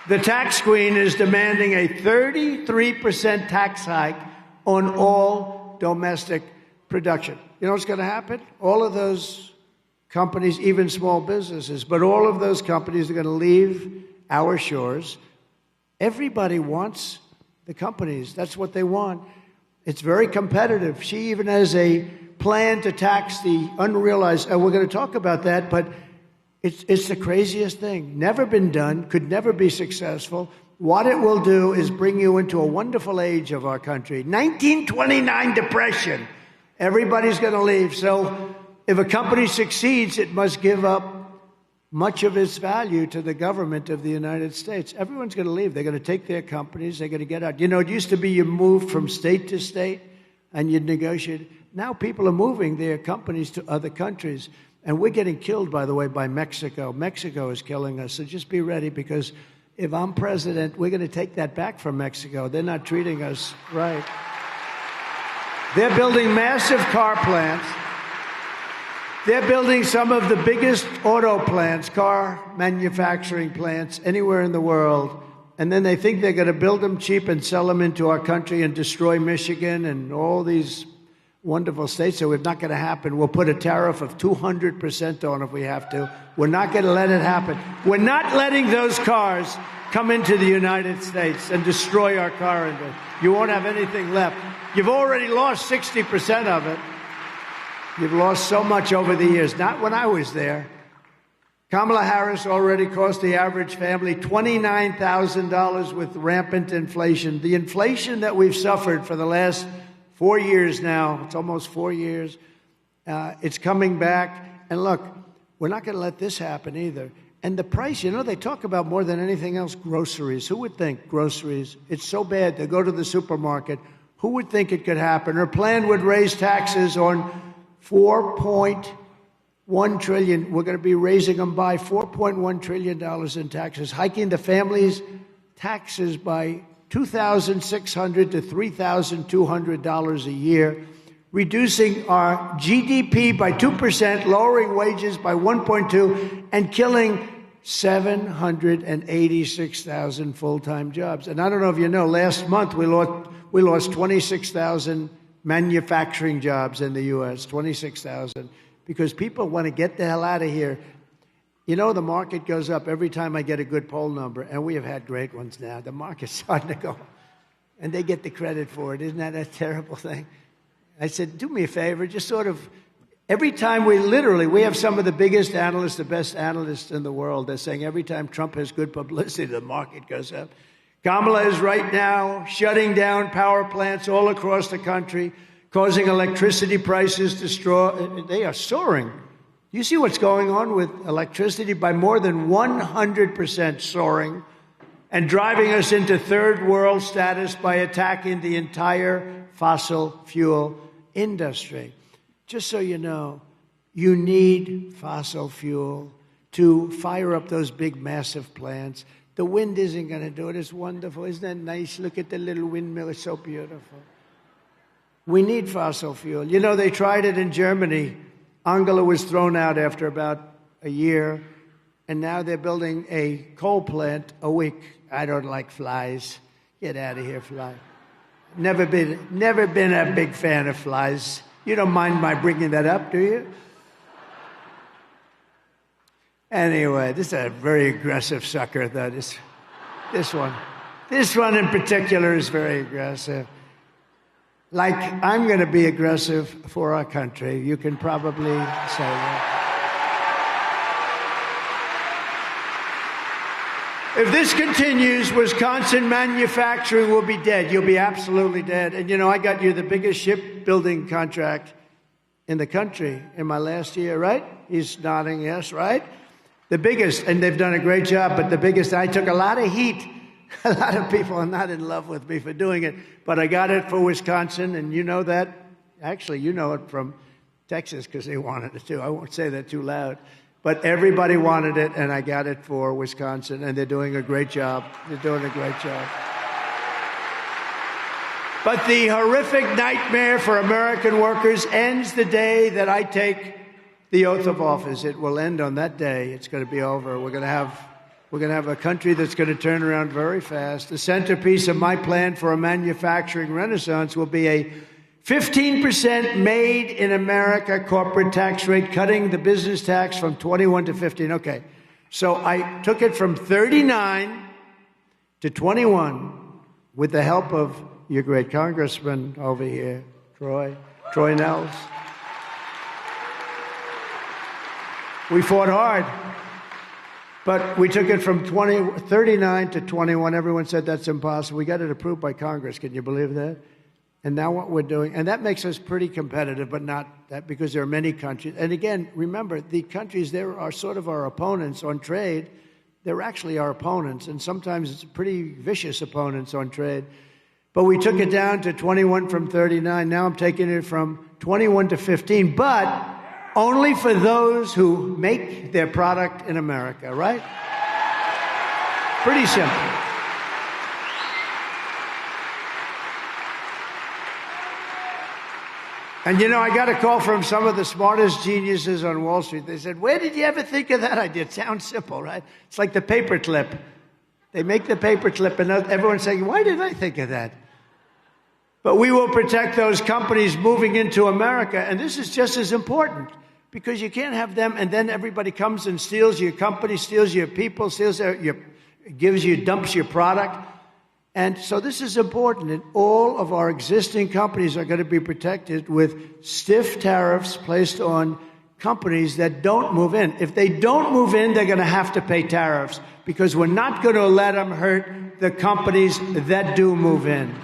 the tax queen is demanding a 33% tax hike on all domestic production. You know what's going to happen? All of those companies, even small businesses, but all of those companies are going to leave our shores. Everybody wants the companies. That's what they want. It's very competitive. She even has a plan to tax the unrealized, and we're going to talk about that, but it's the craziest thing. Never been done, could never be successful. What it will do is bring you into a wonderful age of our country. 1929 depression. Everybody's going to leave. So if a company succeeds, it must give up much of its value to the government of the United States. Everyone's going to leave. They're going to take their companies. They're going to get out. You know, it used to be you moved from state to state and you'd negotiate. Now people are moving their companies to other countries. And we're getting killed, by the way, by Mexico. Mexico is killing us. So just be ready, because if I'm president, we're going to take that back from Mexico. They're not treating us right. They're building massive car plants. They're building some of the biggest auto plants, car manufacturing plants anywhere in the world. And then they think they're going to build them cheap and sell them into our country and destroy Michigan and all these wonderful state, so it's not going to happen. We'll put a tariff of 200% on if we have to. We're not going to let it happen. We're not letting those cars come into the United States and destroy our car industry. You won't have anything left. You've already lost 60% of it. You've lost so much over the years. Not when I was there. Kamala Harris already cost the average family $29,000 with rampant inflation. The inflation that we've suffered for the last 4 years now, it's almost 4 years, it's coming back. And look, we're not going to let this happen either. And the price, you know, they talk about more than anything else, groceries. Who would think groceries? It's so bad to go to the supermarket. Who would think it could happen? Her plan would raise taxes on $4.1 trillion. We're going to be raising them by $4.1 trillion in taxes, hiking the families' taxes by $2,600 to $3,200 a year, reducing our GDP by 2%, lowering wages by 1.2%, and killing 786,000 full-time jobs. And I don't know if you know, last month we lost 26,000 manufacturing jobs in the U.S., 26,000, because people want to get the hell out of here. You know, the market goes up every time I get a good poll number, and we have had great ones now. The market's starting to go, and they get the credit for it. Isn't that a terrible thing? I said, do me a favor, just sort of, every time we have some of the biggest analysts, the best analysts in the world. They're saying every time Trump has good publicity, the market goes up. Kamala is right now shutting down power plants all across the country, causing electricity prices to they are soaring. You see what's going on with electricity? By more than 100% soaring, and driving us into third world status by attacking the entire fossil fuel industry. Just so you know, you need fossil fuel to fire up those big, massive plants. The wind isn't going to do it. It's wonderful. Isn't that nice? Look at the little windmill. It's so beautiful. We need fossil fuel. You know, they tried it in Germany. Angela was thrown out after about a year, and now they're building a coal plant a week. I don't like flies. Get out of here, fly. Never been a big fan of flies. You don't mind my bringing that up, do you? Anyway, this is a very aggressive sucker, that is. This one. This one in particular is very aggressive. Like, I'm going to be aggressive for our country. You can probably say that. If this continues, Wisconsin manufacturing will be dead. You'll be absolutely dead. And, you know, I got you the biggest shipbuilding contract in the country in my last year, right? He's nodding yes, right? The biggest, and they've done a great job, but the biggest, I took a lot of heat. A lot of people are not in love with me for doing it, but I got it for Wisconsin, and you know that. Actually, you know it from Texas because they wanted it too. I won't say that too loud. But everybody wanted it, and I got it for Wisconsin, and they're doing a great job. They're doing a great job. But the horrific nightmare for American workers ends the day that I take the oath of office. It will end on that day. It's going to be over. We're going to have a country that's going to turn around very fast. The centerpiece of my plan for a manufacturing renaissance will be a 15% made in America corporate tax rate, cutting the business tax from 21 to 15. Okay, so I took it from 39 to 21 with the help of your great congressman over here, Troy Nehls. We fought hard. But we took it from 39 to 21. Everyone said that's impossible. We got it approved by Congress. Can you believe that? And now what we're doing, and that makes us pretty competitive, but not that, because there are many countries. And again, remember, the countries there are sort of our opponents on trade. They're actually our opponents, and sometimes it's pretty vicious opponents on trade. But we took it down to 21 from 39. Now I'm taking it from 21 to 15, but only for those who make their product in America, right? Pretty simple. And, you know, I got a call from some of the smartest geniuses on Wall Street. They said, where did you ever think of that idea? It sounds simple, right? It's like the paperclip. They make the paperclip, and everyone's saying, why did I think of that? But we will protect those companies moving into America. And this is just as important, because you can't have them and then everybody comes and steals your company, steals your people, dumps your product. And so this is important. And all of our existing companies are going to be protected with stiff tariffs placed on companies that don't move in. If they don't move in, they're going to have to pay tariffs, because we're not going to let them hurt the companies that do move in.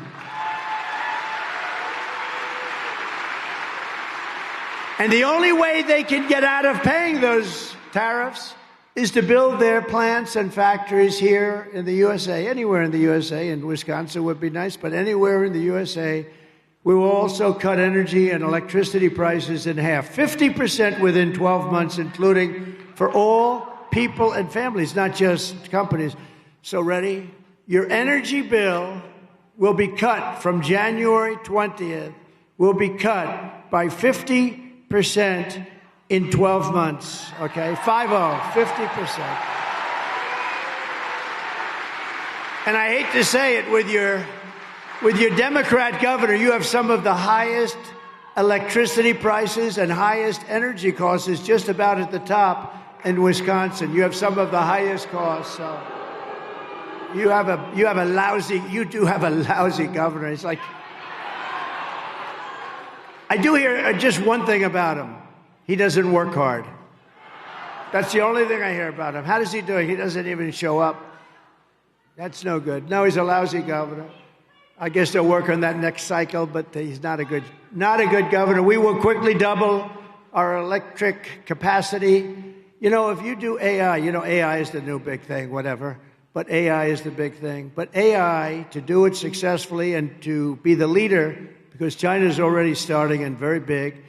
And the only way they can get out of paying those tariffs is to build their plants and factories here in the USA, anywhere in the USA. And Wisconsin would be nice, but anywhere in the USA. We will also cut energy and electricity prices in half, 50% within 12 months, including for all people and families, not just companies. So ready? Your energy bill will be cut from January 20th, will be cut by 50% in 12 months, okay? 50%. And I hate to say it, with your Democrat governor, you have some of the highest electricity prices and highest energy costs, is just about at the top in Wisconsin. You have some of the highest costs. So you do have a lousy governor. It's like, I do hear just one thing about him. He doesn't work hard. That's the only thing I hear about him. How does he do it? He doesn't even show up. That's no good. No, he's a lousy governor. I guess they'll work on that next cycle, but he's not a good governor. We will quickly double our electric capacity. You know, if you do AI, AI is the new big thing, whatever, but AI is the big thing. But AI, to do it successfully and to be the leader, because China's already starting and very big,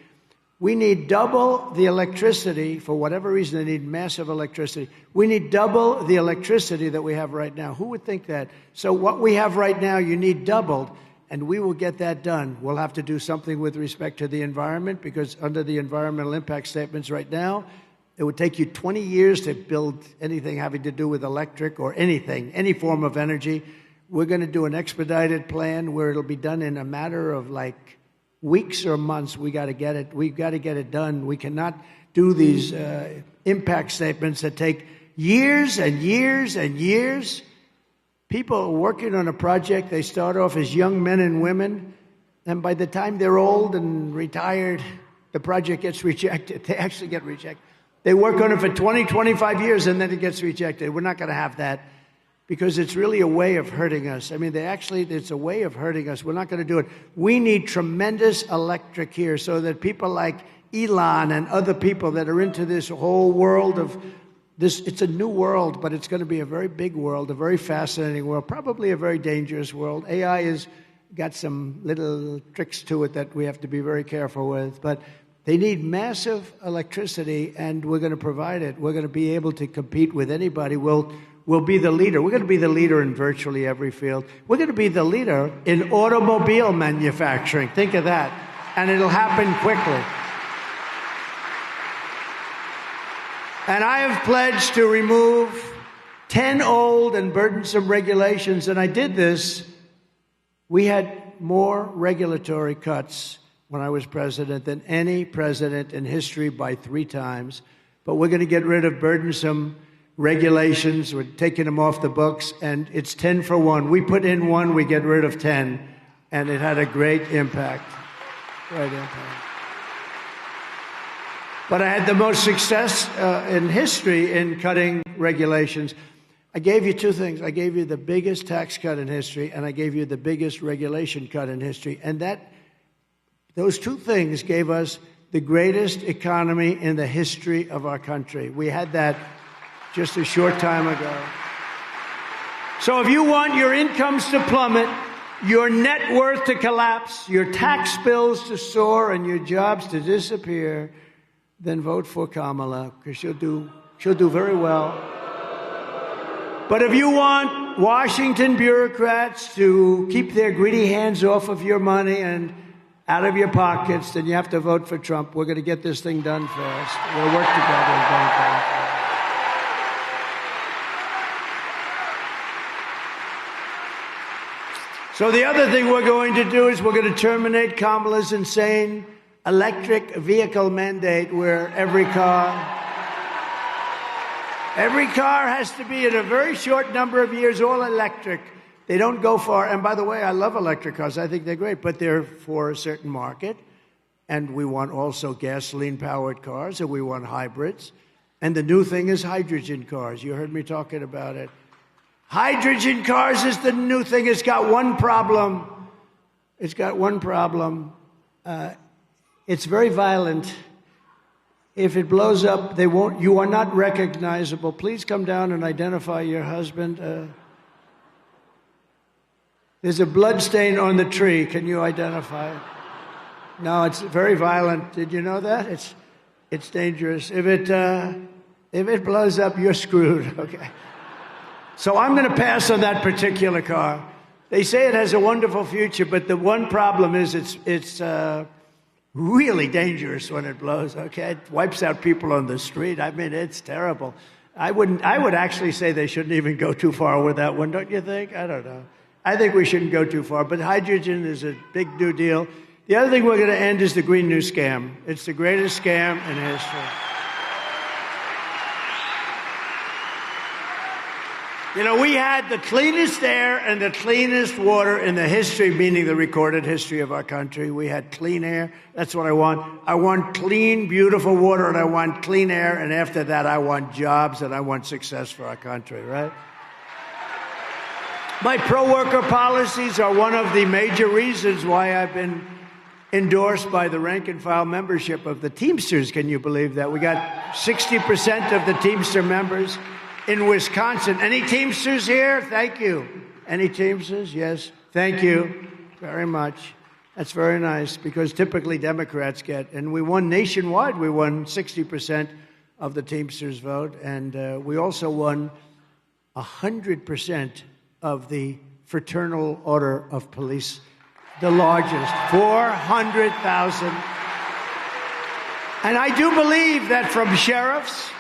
we need double the electricity. For whatever reason, they need massive electricity. We need double the electricity that we have right now. Who would think that? So what we have right now, you need doubled, and we will get that done. We'll have to do something with respect to the environment, because under the environmental impact statements right now, it would take you 20 years to build anything having to do with electric or anything, any form of energy. We're going to do an expedited plan where it'll be done in a matter of like weeks or months. We've got to get it done. We cannot do these impact statements that take years and years and years. People are working on a project. They start off as young men and women, and by the time they're old and retired, the project gets rejected. They actually get rejected. They work on it for 20, 25 years, and then it gets rejected. We're not going to have that, because it's really a way of hurting us. I mean, it's a way of hurting us. We're not going to do it. We need tremendous electric here, so that people like Elon and other people that are into this whole world of this, it's a new world, but it's going to be a very big world, a very fascinating world, probably a very dangerous world. AI has got some little tricks to it that we have to be very careful with, but they need massive electricity, and we're going to provide it. We're going to be able to compete with anybody. We'll be the leader. We're going to be the leader in virtually every field. We're going to be the leader in automobile manufacturing. Think of that. And it'll happen quickly. And I have pledged to remove 10 old and burdensome regulations. And I did this. We had more regulatory cuts when I was president than any president in history by 3 times. But we're going to get rid of burdensome regulations. We're taking them off the books, and it's 10 for 1. We put in 1, we get rid of 10, and it had a great impact. Great impact. But I had the most success in history in cutting regulations. I gave you 2 things. I gave you the biggest tax cut in history, and I gave you the biggest regulation cut in history. And those 2 things gave us the greatest economy in the history of our country. We had that just a short time ago. So if you want your incomes to plummet, your net worth to collapse, your tax bills to soar, and your jobs to disappear, then vote for Kamala, because she'll do very well. But if you want Washington bureaucrats to keep their greedy hands off of your money and out of your pockets, then you have to vote for Trump. We're going to get this thing done fast. We're going to work together and get it done. So the other thing we're going to do is we're going to terminate Kamala's insane electric vehicle mandate where every car has to be in a very short number of years all electric. They don't go far. And by the way, I love electric cars. I think they're great, but they're for a certain market. And we want also gasoline-powered cars, and we want hybrids. And the new thing is hydrogen cars. You heard me talking about it. Hydrogen cars is the new thing. It's got one problem. It's very violent. If it blows up, you are not recognizable. Please come down and identify your husband. There's a blood stain on the tree. Can you identify it? No, it's very violent. Did you know that? It's dangerous. If it blows up, you're screwed. Okay. So I'm going to pass on that particular car. They say it has a wonderful future, but the one problem is it's really dangerous when it blows. Okay, it wipes out people on the street. I mean, it's terrible. I would actually say they shouldn't even go too far with that one, don't you think? I don't know. I think we shouldn't go too far, but hydrogen is a big new deal. The other thing we're going to end is the Green New Scam. It's the greatest scam in history. You know, we had the cleanest air and the cleanest water in the history, meaning the recorded history of our country. We had clean air. That's what I want. I want clean, beautiful water, and I want clean air. And after that, I want jobs and I want success for our country, right? My pro-worker policies are one of the major reasons why I've been endorsed by the rank-and-file membership of the Teamsters. Can you believe that? We got 60% of the Teamster members in Wisconsin. Any Teamsters here? Thank you. Any Teamsters? Yes. Thank you very much. That's very nice, because typically Democrats get, and we won nationwide. We won 60% of the Teamsters vote, and we also won 100% of the Fraternal Order of Police, the largest, 400,000. And I do believe that from sheriffs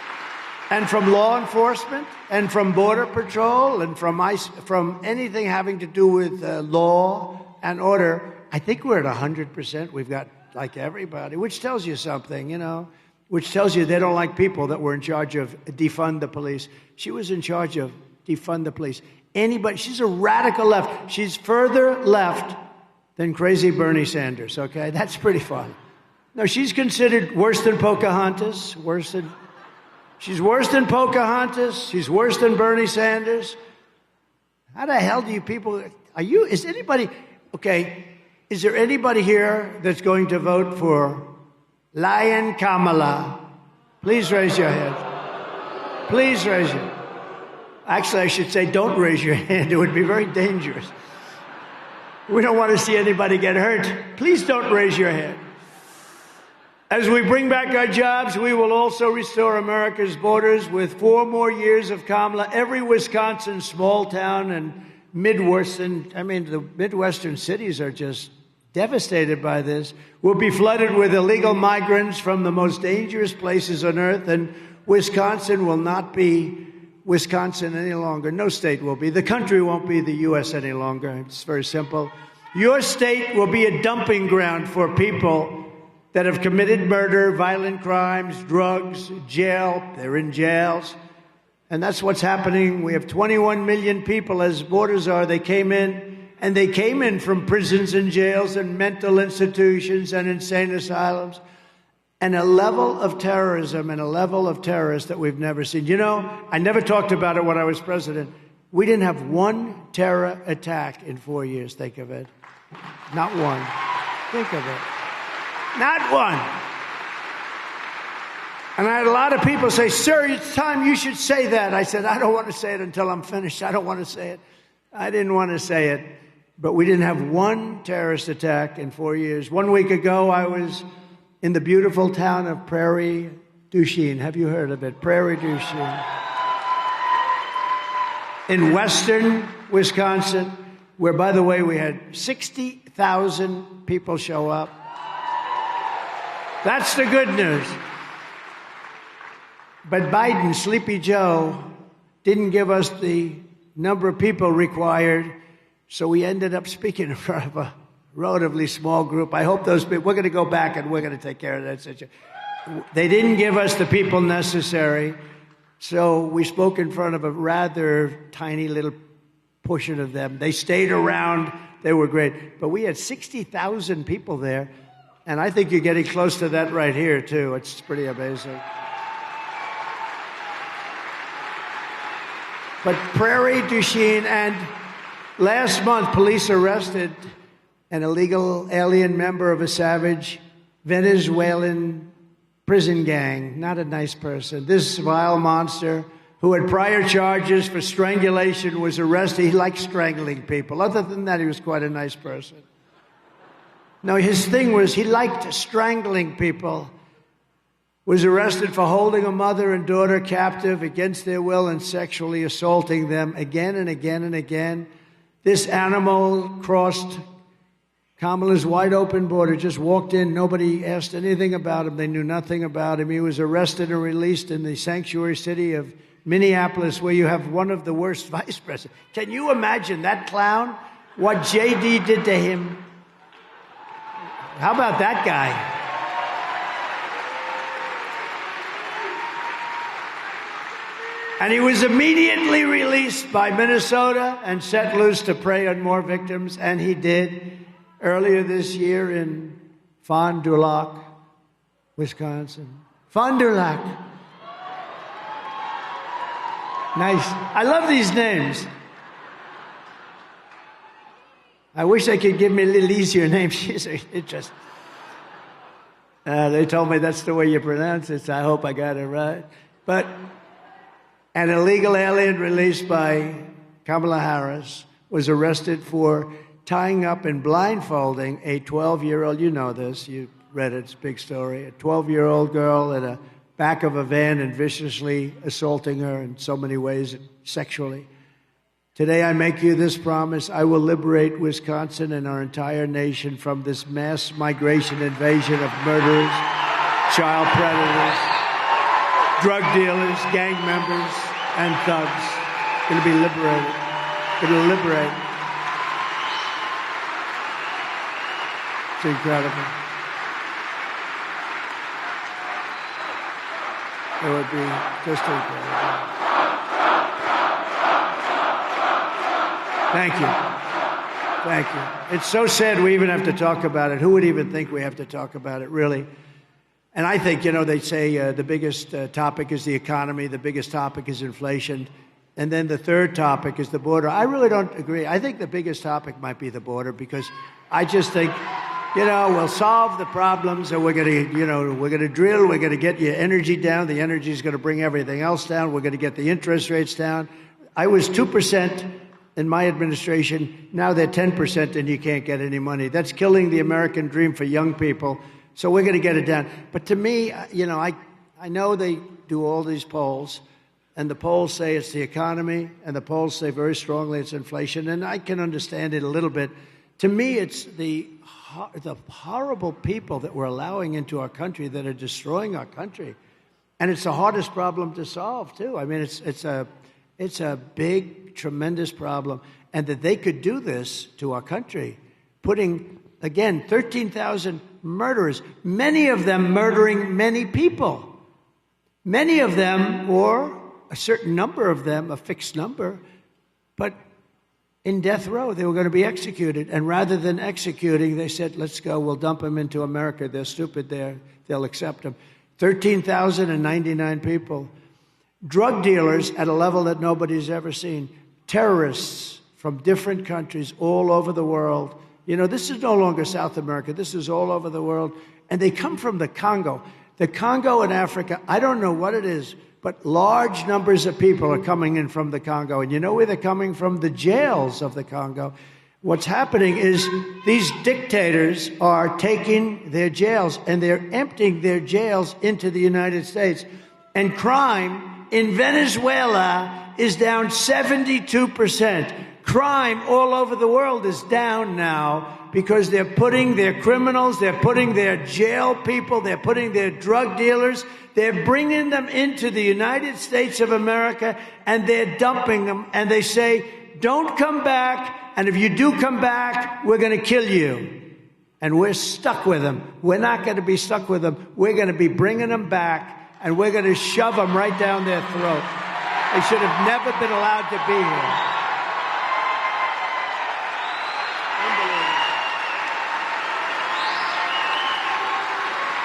and from law enforcement and from Border Patrol and from ICE, from anything having to do with law and order, I think we're at 100%. We've got like everybody, which tells you something, you know, which tells you they don't like people that were in charge of defund the police. She was in charge of defund the police. Anybody, she's a radical left. She's further left than crazy Bernie Sanders, okay? That's pretty fun. No, she's considered worse than Pocahontas, she's worse than Pocahontas, she's worse than Bernie Sanders. How the hell do you people, is there anybody here that's going to vote for Lion Kamala? Please raise your hand. Please raise your hand. Actually, I should say don't raise your hand. It would be very dangerous. We don't want to see anybody get hurt. Please don't raise your hand. As we bring back our jobs, we will also restore America's borders with 4 more years of Kamala. Every Wisconsin small town and Midwestern, the Midwestern cities are just devastated by this, will be flooded with illegal migrants from the most dangerous places on earth, and Wisconsin will not be Wisconsin any longer. No state will be. The country won't be the U.S. any longer. It's very simple. Your state will be a dumping ground for people that have committed murder, violent crimes, drugs, jail. They're in jails. And that's what's happening. We have 21 million people, as borders are. They came in, and they came in from prisons and jails and mental institutions and insane asylums. And a level of terrorism and a level of terrorists that we've never seen. You know, I never talked about it when I was president. We didn't have one terror attack in 4 years. Think of it. Not one. Think of it. Not one. And I had a lot of people say, sir, it's time you should say that. I said, I don't want to say it until I'm finished. I don't want to say it. I didn't want to say it. But we didn't have one terrorist attack in 4 years. 1 week ago, I was in the beautiful town of Prairie du Chien. Have you heard of it? Prairie du Chien. In western Wisconsin, where, by the way, we had 60,000 people show up. That's the good news. But Biden, Sleepy Joe, didn't give us the number of people required So we ended up speaking in front of a relatively small group. I hope those people, we're going to go back and we're going to take care of that situation. They didn't give us the people necessary, so we spoke in front of a rather tiny little portion of them. They stayed around. They were great. But we had 60,000 people there, and I think you're getting close to that right here, too. It's pretty amazing. But Prairie du Chien, and last month, police arrested an illegal alien member of a savage Venezuelan prison gang. Not a nice person. This vile monster, who had prior charges for strangulation, was arrested. He liked strangling people. Other than that, he was quite a nice person. No, his thing was he liked strangling people. Was arrested for holding a mother and daughter captive against their will and sexually assaulting them again and again and again. This animal crossed Kamala's wide open border, just walked in. Nobody asked anything about him. They knew nothing about him. He was arrested and released in the sanctuary city of Minneapolis, where you have one of the worst vice presidents. Can you imagine that clown? What JD did to him? How about that guy? And he was immediately released by Minnesota and set loose to prey on more victims, and he did earlier this year in Fond du Lac, Wisconsin. Fond du Lac. Nice. I love these names. I wish they could give me a little easier names. It just. They told me that's the way you pronounce it, so I hope I got it right. But an illegal alien released by Kamala Harris was arrested for tying up and blindfolding a 12-year-old, you know this, you read it, it's a big story, a 12-year-old girl in the back of a van and viciously assaulting her in so many ways sexually. Today I make you this promise: I will liberate Wisconsin and our entire nation from this mass migration invasion of murderers, child predators, drug dealers, gang members, and thugs. Going to be liberated. Going to liberate. It's incredible. It would be just incredible. Thank you. Thank you. It's so sad we even have to talk about it. Who would even think we have to talk about it, really? And I think, they say the biggest topic is the economy, the biggest topic is inflation, and then the third topic is the border. I really don't agree. I think the biggest topic might be the border, because I just think, we'll solve the problems, and we're going to drill, we're going to get your energy down, the energy is going to bring everything else down, we're going to get the interest rates down. I was 2% in my administration, now they're 10% and you can't get any money. That's killing the American dream for young people. So we're going to get it down. But to me, I know they do all these polls, and the polls say it's the economy, and the polls say very strongly it's inflation, and I can understand it a little bit. To me, it's the horrible people that we're allowing into our country that are destroying our country. And it's the hardest problem to solve, too. I mean, it's a big, tremendous problem. And that they could do this to our country, putting, again, 13,000 murderers, many of them murdering many people. Many of them, or a certain number of them, a fixed number, but in death row, they were going to be executed. And rather than executing, they said, let's go, we'll dump them into America. They're stupid there. They'll accept them. 13,099 people. Drug dealers at a level that nobody's ever seen. Terrorists from different countries all over the world. This is no longer South America. This is all over the world. And they come from the Congo. The Congo in Africa, I don't know what it is, but large numbers of people are coming in from the Congo. And you know where they're coming from? The jails of the Congo. What's happening is these dictators are taking their jails and they're emptying their jails into the United States. And crime in Venezuela is down 72%. Crime all over the world is down now because they're putting their criminals, they're putting their jail people, they're putting their drug dealers, they're bringing them into the United States of America, and they're dumping them, and they say, don't come back. And if you do come back, we're going to kill you. And we're stuck with them. We're not going to be stuck with them. We're going to be bringing them back, and we're going to shove them right down their throat. They should have never been allowed to be here.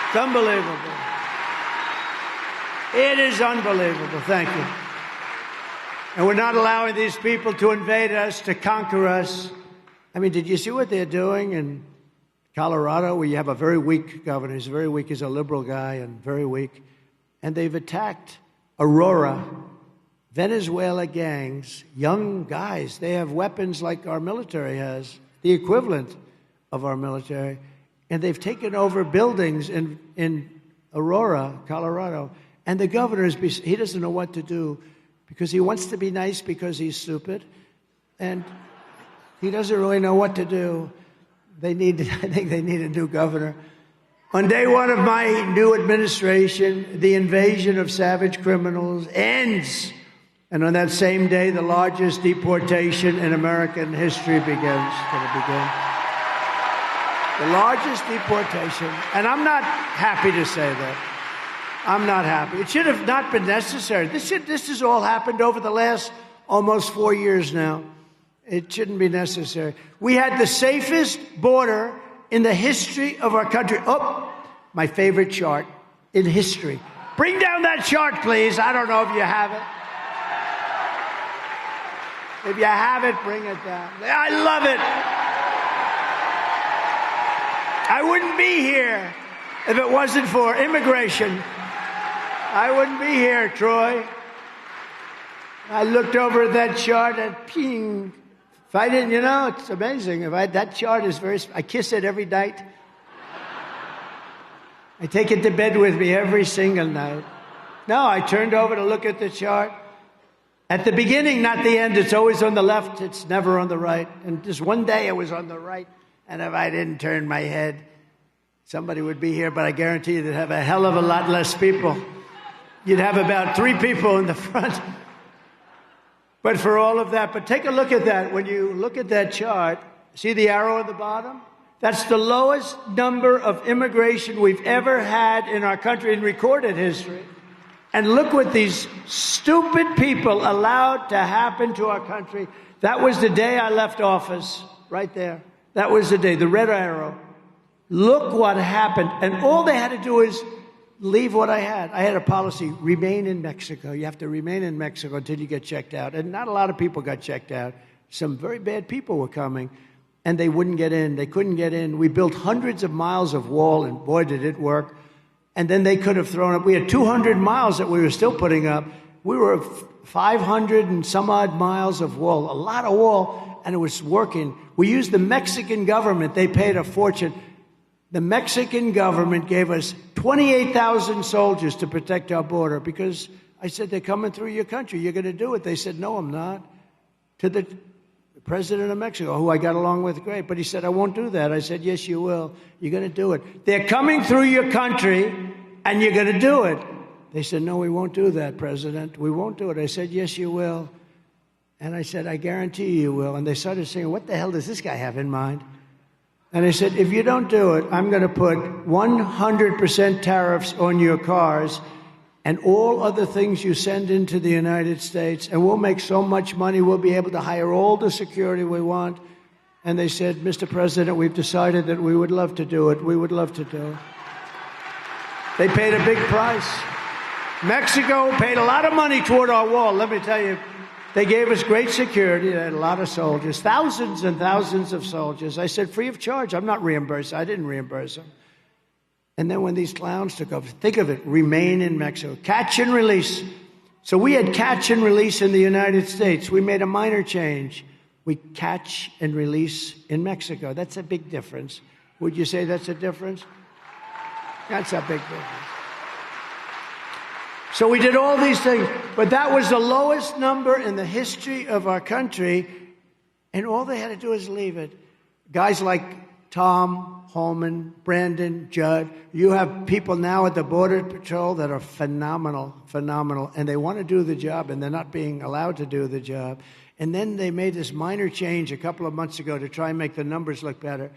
It's unbelievable. It is unbelievable. Thank you. And we're not allowing these people to invade us, to conquer us. I mean, did you see what they're doing in Colorado, where you have a very weak governor? He's very weak. He's a liberal guy and very weak. And they've attacked Aurora, Venezuela gangs, young guys. They have weapons like our military has, the equivalent of our military. And they've taken over buildings in Aurora, Colorado. And the governor, he doesn't know what to do because he wants to be nice because he's stupid. And he doesn't really know what to do. I think they need a new governor. On day one of my new administration, the invasion of savage criminals ends. And on that same day, the largest deportation in American history begins. The largest deportation. And I'm not happy to say that. I'm not happy. It should have not been necessary. This has all happened over the last almost 4 years now. It shouldn't be necessary. We had the safest border in the history of our country. Oh, my favorite chart in history. Bring down that chart, please. I don't know if you have it. If you have it, bring it down. I love it. I wouldn't be here if it wasn't for immigration. I wouldn't be here, Troy. I looked over at that chart and ping. If I didn't, it's amazing. That chart is I kiss it every night. I take it to bed with me every single night. No, I turned over to look at the chart. At the beginning, not the end. It's always on the left. It's never on the right. And just one day it was on the right. And if I didn't turn my head, somebody would be here. But I guarantee you they'd have a hell of a lot less people. You'd have about 3 people in the front. But for all of that, but take a look at that. When you look at that chart, see the arrow at the bottom? That's the lowest number of immigration we've ever had in our country in recorded history. And look what these stupid people allowed to happen to our country. That was the day I left office, right there. That was the day, the red arrow. Look what happened. And all they had to do is leave what I had. I had a policy, remain in Mexico. You have to remain in Mexico until you get checked out. And not a lot of people got checked out. Some very bad people were coming, and they wouldn't get in. They couldn't get in. We built hundreds of miles of wall, and boy, did it work. And then they could have thrown up. We had 200 miles that we were still putting up. We were 500 and some odd miles of wall, a lot of wall, and it was working. We used the Mexican government. They paid a fortune. The Mexican government gave us 28,000 soldiers to protect our border because I said, they're coming through your country. You're going to do it. They said, no, I'm not. To the president of Mexico, who I got along with great, but he said, I won't do that. I said, yes, you will. You're going to do it. They're coming through your country, and you're going to do it. They said, no, we won't do that, President. We won't do it. I said, yes, you will. And I said, I guarantee you will. And they started saying, what the hell does this guy have in mind? And I said, if you don't do it, I'm going to put 100% tariffs on your cars and all other things you send into the United States, and we'll make so much money, we'll be able to hire all the security we want. And they said, Mr. President, we've decided that we would love to do it. We would love to do it. They paid a big price. Mexico paid a lot of money toward our wall. Let me tell you, they gave us great security. They had a lot of soldiers, thousands and thousands of soldiers. I said, free of charge. I'm not reimbursed. I didn't reimburse them. And then when these clowns took over, think of it, remain in Mexico. Catch and release. So we had catch and release in the United States. We made a minor change. We catch and release in Mexico. That's a big difference. Would you say that's a difference? That's a big difference. So we did all these things, but that was the lowest number in the history of our country, and all they had to do is leave it. Guys like Tom, Holman, Brandon, Judd, you have people now at the Border Patrol that are phenomenal, and they want to do the job, and they're not being allowed to do the job. And then they made this minor change a couple of months ago to try and make the numbers look better.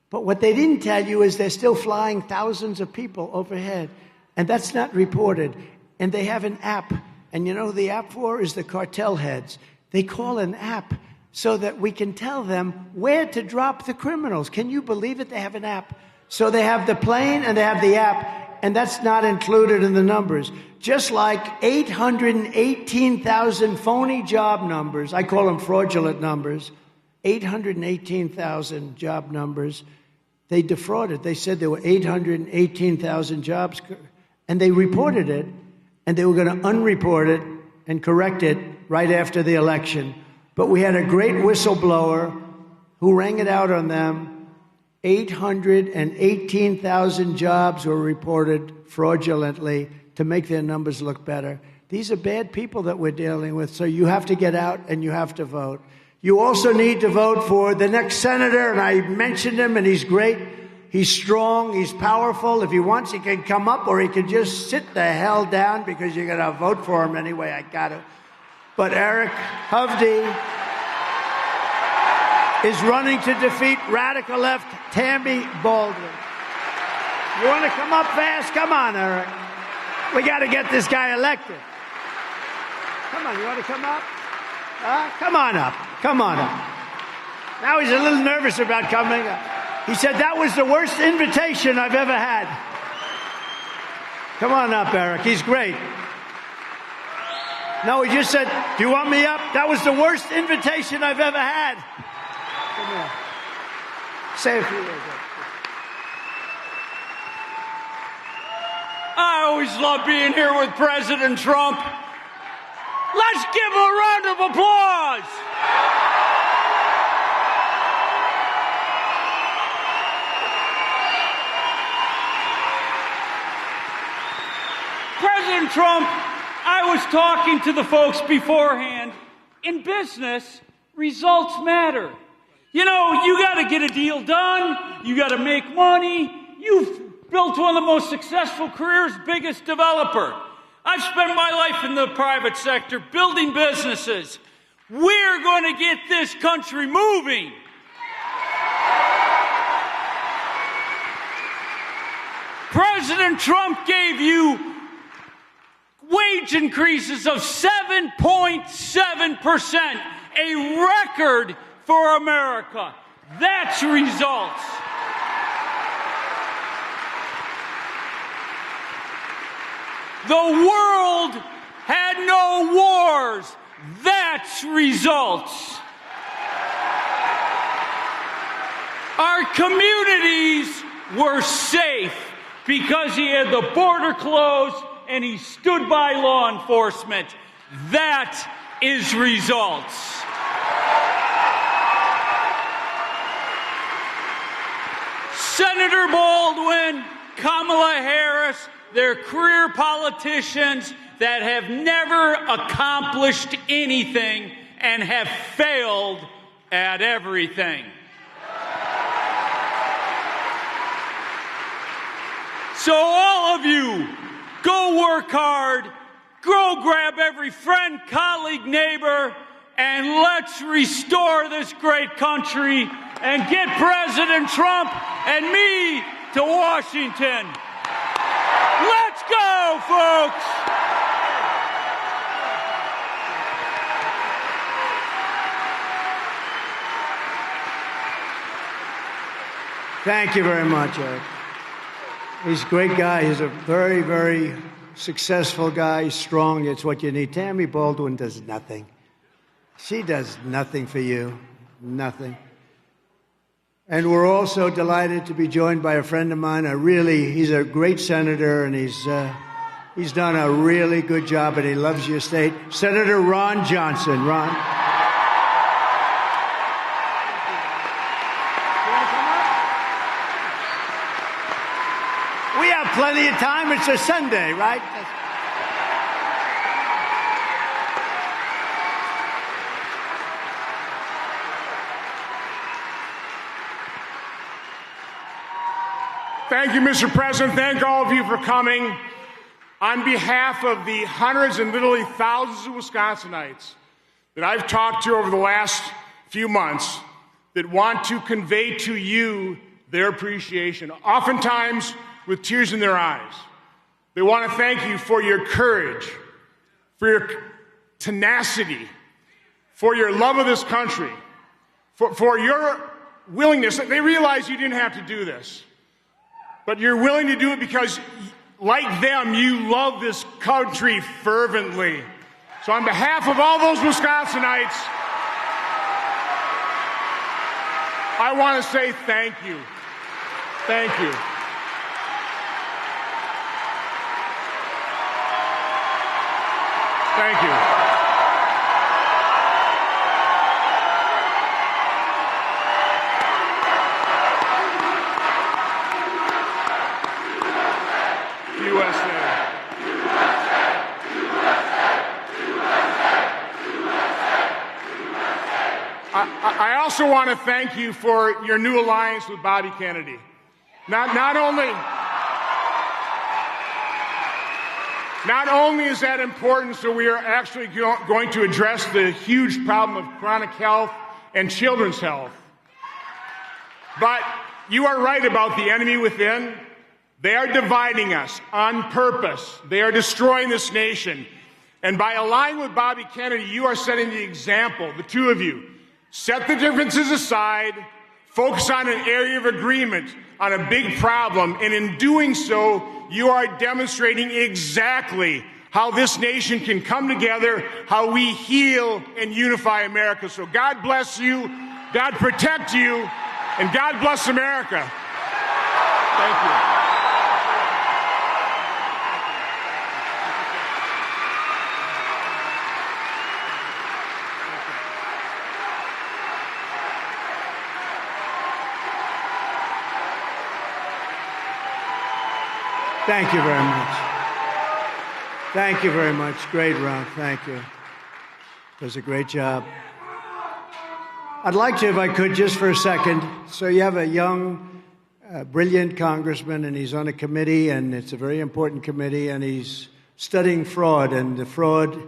But what they didn't tell you is they're still flying thousands of people overhead. And that's not reported. And they have an app. And you know who the app for is the cartel heads. They call an app so that we can tell them where to drop the criminals. Can you believe it? They have an app. So they have the plane and they have the app. And that's not included in the numbers. Just like 818,000 phony job numbers. I call them fraudulent numbers. 818,000 job numbers. They defrauded. They said there were 818,000 jobs. And they reported it. And they were going to unreport it and correct it right after the election. But we had a great whistleblower who rang it out on them. 818,000 jobs were reported fraudulently to make their numbers look better. These are bad people that we're dealing with, so you have to get out and you have to vote. You also need to vote for the next senator, and I mentioned him, and he's great. He's strong. He's powerful. If he wants, he can come up, or he can just sit the hell down because you're going to vote for him anyway. I got to. But Eric Hovde is running to defeat radical left Tammy Baldwin. You want to come up fast? Come on, Eric. We got to get this guy elected. Come on, you want to come up? Come on up. Come on up. Now he's a little nervous about coming up. He said that was the worst invitation I've ever had. Come on up, Eric. He's great. No, he just said, do you want me up? That was the worst invitation I've ever had. Come here. Say a few words. I always love being here with President Trump. Let's give him a round of applause. President Trump, I was talking to the folks beforehand. In business, results matter. You know, you got to get a deal done. You got to make money. You've built one of the most successful careers, biggest developer. I've spent my life in the private sector building businesses. We're going to get this country moving. President Trump gave you wage increases of 7.7%, a record for America. That's results. The world had no wars. That's results. Our communities were safe because he had the border closed and he stood by law enforcement. That is results. Senator Baldwin, Kamala Harris, they're career politicians that have never accomplished anything and have failed at everything. So all of you, go work hard, go grab every friend, colleague, neighbor, and let's restore this great country and get President Trump and me to Washington. Let's go, folks! Thank you very much, Eric. He's a great guy. He's a very, very successful guy. He's strong. It's what you need. Tammy Baldwin does nothing. She does nothing for you. Nothing. And we're also delighted to be joined by a friend of mine. He's a great senator, and he's done a really good job, and he loves your state. Senator Ron Johnson. Ron. We have plenty of time. It's a Sunday, right? Thank you, Mr. President. Thank all of you for coming. On behalf of the hundreds and literally thousands of Wisconsinites that I've talked to over the last few months that want to convey to you their appreciation, oftentimes with tears in their eyes. They want to thank you for your courage, for your tenacity, for your love of this country, for your willingness. They realize you didn't have to do this, but you're willing to do it because, like them, you love this country fervently. So on behalf of all those Wisconsinites, I want to say thank you. Thank you. Thank you. USA. I also want to thank you for your new alliance with Bobby Kennedy. Not only is that important, so we are actually going to address the huge problem of chronic health and children's health, but you are right about the enemy within. They are dividing us on purpose. They are destroying this nation. And by aligning with Bobby Kennedy, you are setting the example, the two of you. Set the differences aside, focus on an area of agreement on a big problem, and in doing so, you are demonstrating exactly how this nation can come together, how we heal and unify America. So God bless you, God protect you, and God bless America. Thank you. Thank you very much. Thank you very much. Great round. Thank you. It was a great job. I'd like to, if I could, just for a second. So you have a young, brilliant congressman, and he's on a committee, and it's a very important committee, and he's studying fraud and the fraud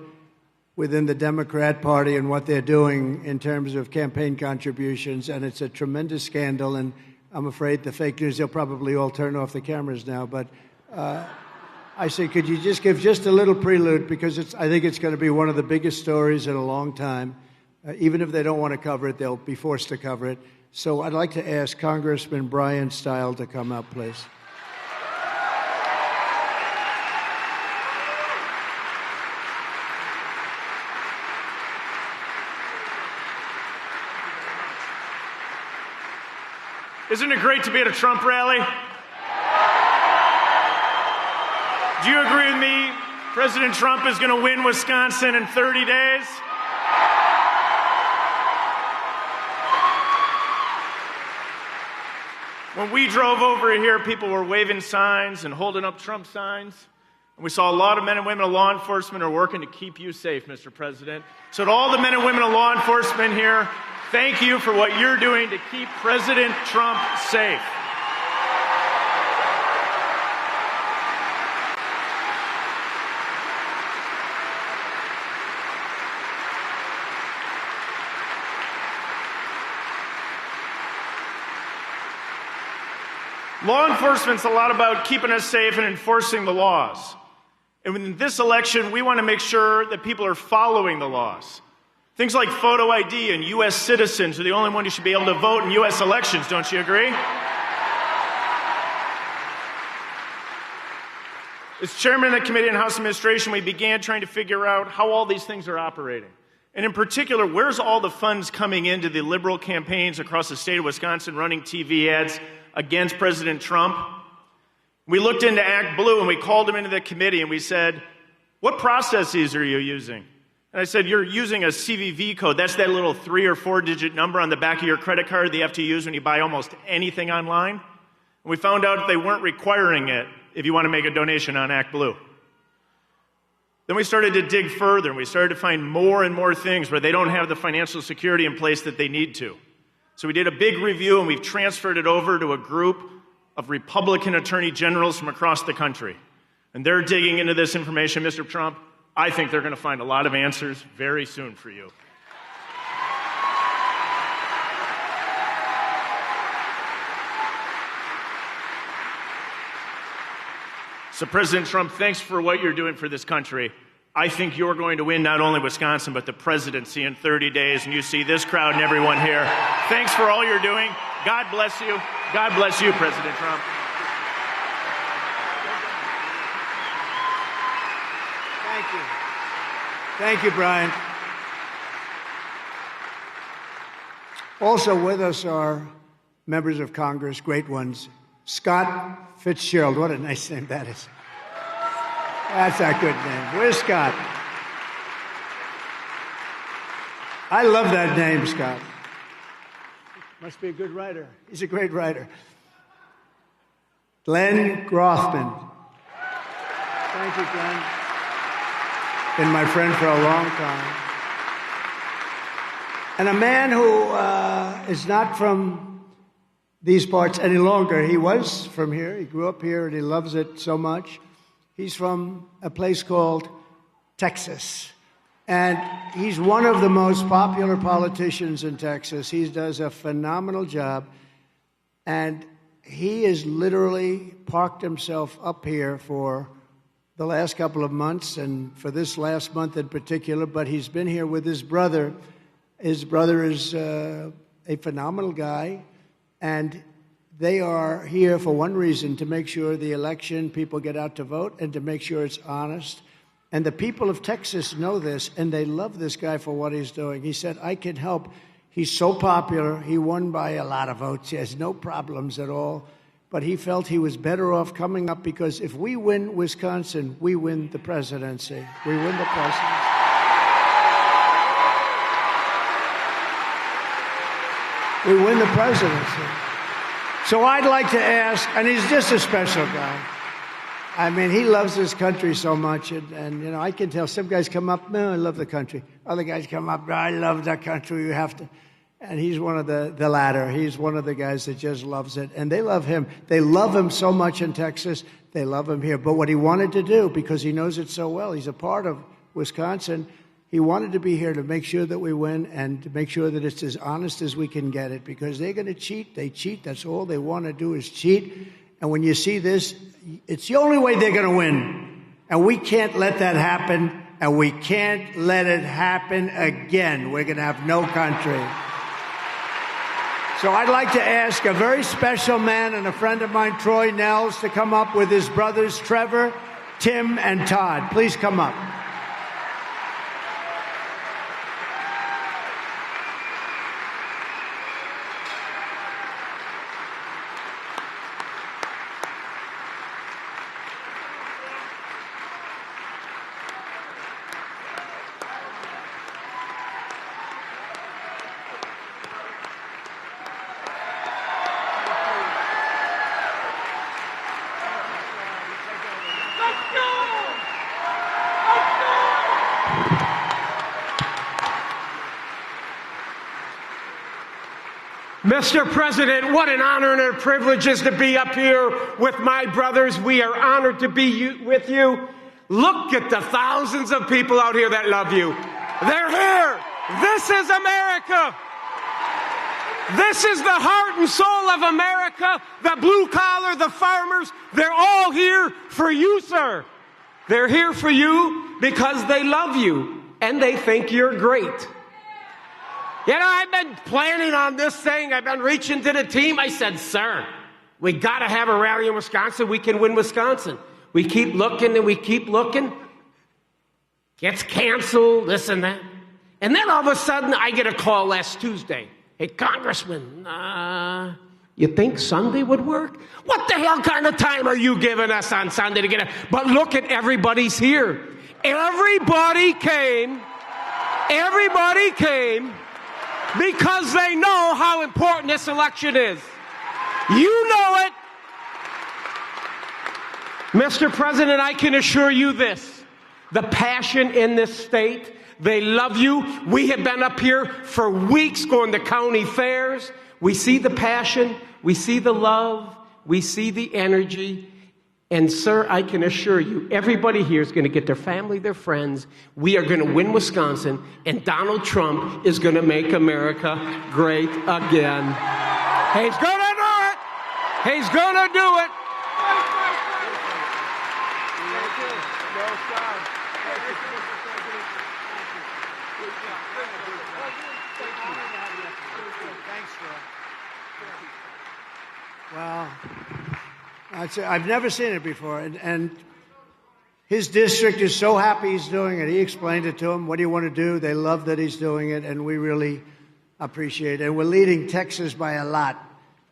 within the Democrat Party and what they're doing in terms of campaign contributions, and it's a tremendous scandal, and I'm afraid the fake news, they'll probably all turn off the cameras now, but I say, could you just give just a little prelude, because I think it's going to be one of the biggest stories in a long time. Even if they don't want to cover it, they'll be forced to cover it. So I'd like to ask Congressman Bryan Steil to come up, please. Isn't it great to be at a Trump rally? Do you agree with me? President Trump is going to win Wisconsin in 30 days? When we drove over here, people were waving signs and holding up Trump signs. And we saw a lot of men and women of law enforcement are working to keep you safe, Mr. President. So to all the men and women of law enforcement here, thank you for what you're doing to keep President Trump safe. Law enforcement's a lot about keeping us safe and enforcing the laws. And in this election, we want to make sure that people are following the laws. Things like photo ID and U.S. citizens are the only one who should be able to vote in U.S. elections. Don't you agree? As chairman of the Committee on House Administration, we began trying to figure out how all these things are operating. And in particular, where's all the funds coming into the liberal campaigns across the state of Wisconsin running TV ads against President Trump? We looked into Act Blue and we called him into the committee and we said, what processes are you using? And I said, you're using a CVV code. That's that little 3 or 4 digit number on the back of your credit card that you have to use when you buy almost anything online. And we found out they weren't requiring it if you want to make a donation on Act Blue. Then we started to dig further and we started to find more and more things where they don't have the financial security in place that they need to. So we did a big review and we've transferred it over to a group of Republican attorney generals from across the country. And they're digging into this information, Mr. Trump. I think they're going to find a lot of answers very soon for you. So President Trump, thanks for what you're doing for this country. I think you're going to win not only Wisconsin, but the presidency in 30 days. And you see this crowd and everyone here. Thanks for all you're doing. God bless you. God bless you, President Trump. Thank you. Thank you, Bryan. Also with us are members of Congress, great ones. Scott Fitzgerald. What a nice name that is. That's a good name. Where's Scott? I love that name, Scott. Must be a good writer. He's a great writer. Glenn Grothman. Thank you, Glenn. Been my friend for a long time. And a man who is not from these parts any longer. He was from here. He grew up here, and he loves it so much. He's from a place called Texas. And he's one of the most popular politicians in Texas. He does a phenomenal job. And he has literally parked himself up here for the last couple of months, and for this last month in particular. But he's been here with his brother. His brother is a phenomenal guy. And they are here for one reason, to make sure the election, people get out to vote, and to make sure it's honest. And the people of Texas know this, and they love this guy for what he's doing. He said, I can help. He's so popular. He won by a lot of votes. He has no problems at all. But he felt he was better off coming up, because if we win Wisconsin, we win the presidency. We win the presidency. We win the presidency. So I'd like to ask, and he's just a special guy. I mean, he loves this country so much, and you know, I can tell some guys come up, I love the country. Other guys come up, I love that country, you have to. And he's one of the latter. He's one of the guys that just loves it. And they love him. They love him so much in Texas. They love him here. But what he wanted to do, because he knows it so well, he's a part of Wisconsin, he wanted to be here to make sure that we win and to make sure that it's as honest as we can get it, because they're going to cheat. They cheat. That's all they want to do is cheat. And when you see this, it's the only way they're going to win. And we can't let that happen, and we can't let it happen again. We're going to have no country. So I'd like to ask a very special man and a friend of mine, Troy Nehls, to come up with his brothers, Trevor, Tim, and Todd. Please come up. Mr. President, what an honor and a privilege is to be up here with my brothers. We are honored to be with you. Look at the thousands of people out here that love you. They're here. This is America. This is the heart and soul of America. The blue collar, the farmers, they're all here for you, sir. They're here for you because they love you and they think you're great. You know, I've been planning on this thing. I've been reaching to the team. I said, sir, we got to have a rally in Wisconsin. We can win Wisconsin. We keep looking and we keep looking. Gets canceled, this and that. And then all of a sudden, I get a call last Tuesday. Hey, Congressman, you think Sunday would work? What the hell kind of time are you giving us on Sunday to get it? But look at everybody's here. Everybody came because they know how important this election is. You know it. Mr. President, I can assure you this. The passion in this state, they love you. We have been up here for weeks going to county fairs. We see the passion. We see the love. We see the energy. And, sir, I can assure you, everybody here is going to get their family, their friends. We are going to win Wisconsin, and Donald Trump is going to make America great again. He's going to do it. He's going to do it. Well, I've never seen it before, and his district is so happy he's doing it. He explained it to them. What do you want to do? They love that he's doing it, and we really appreciate it. And we're leading Texas by a lot.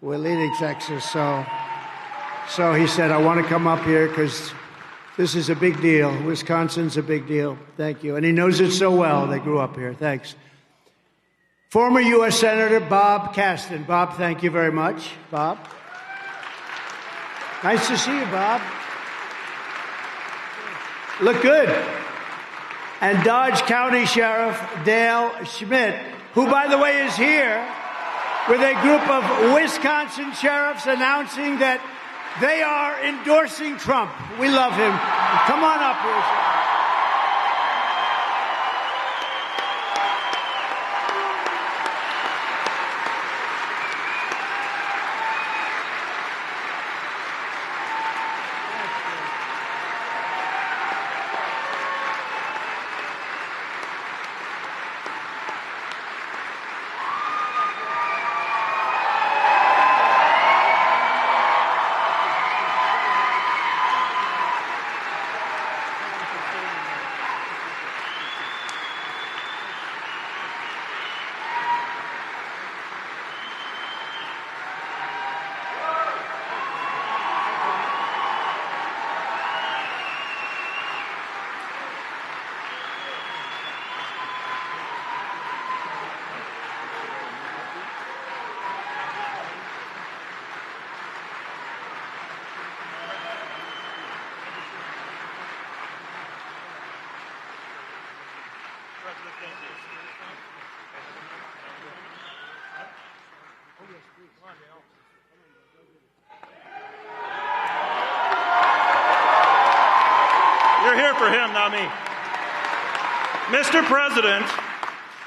We're leading Texas, so he said, I want to come up here because this is a big deal. Wisconsin's a big deal. Thank you. And he knows it so well. They grew up here. Thanks. Former U.S. Senator Bob Kasten. Bob, thank you very much. Bob. Nice to see you, Bob. Look good. And Dodge County Sheriff Dale Schmidt, who, by the way, is here with a group of Wisconsin sheriffs announcing that they are endorsing Trump. We love him. Come on up here, Sheriff. You're here for him, not me. Mr. President,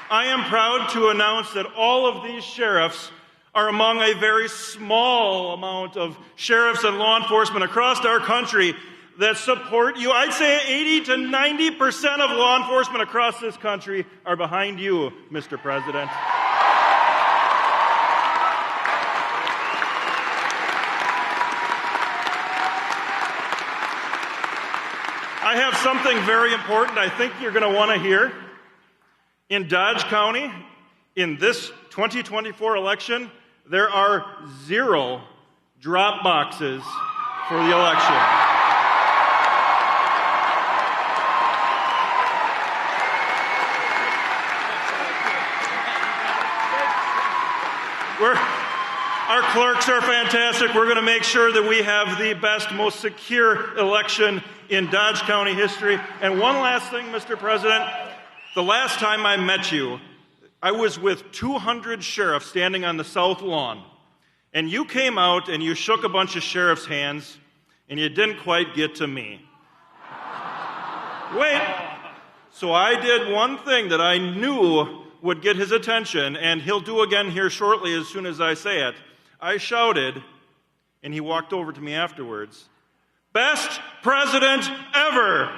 I am proud to announce that all of these sheriffs are among a very small amount of sheriffs and law enforcement across our country that support you. I'd say 80 to 90% of law enforcement across this country are behind you, Mr. President. I have something very important I think you're going to want to hear. In Dodge County, in this 2024 election, there are 0 drop boxes for the election. Our clerks are fantastic. We're going to make sure that we have the best, most secure election in Dodge County history. And one last thing, Mr. President. The last time I met you, I was with 200 sheriffs standing on the South Lawn. And you came out and you shook a bunch of sheriffs' hands, and you didn't quite get to me. Wait. So I did one thing that I knew would get his attention, and he'll do again here shortly as soon as I say it. I shouted, and he walked over to me afterwards, "Best president ever!"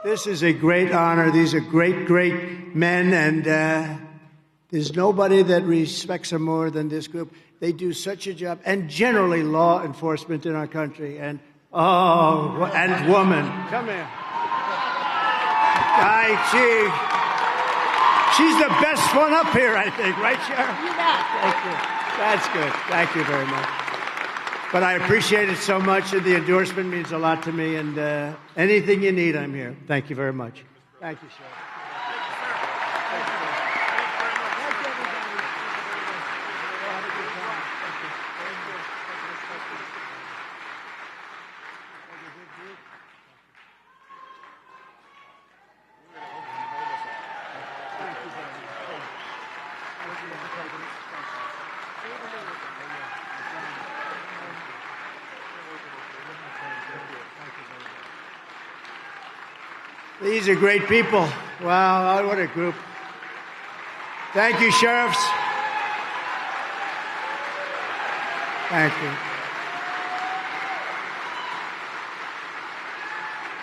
This is a great honor. These are great, great men, and there's nobody that respects them more than this group. They do such a job, and generally law enforcement in our country, and woman. Come here. She's the best one up here, I think, right, Sheriff? You bet. Thank you. That's good. Thank you very much. But I appreciate it so much, and the endorsement means a lot to me, and anything you need, I'm here. Thank you very much. Thank you, Sheriff. These are great people. Wow, what a group. Thank you, sheriffs. Thank you.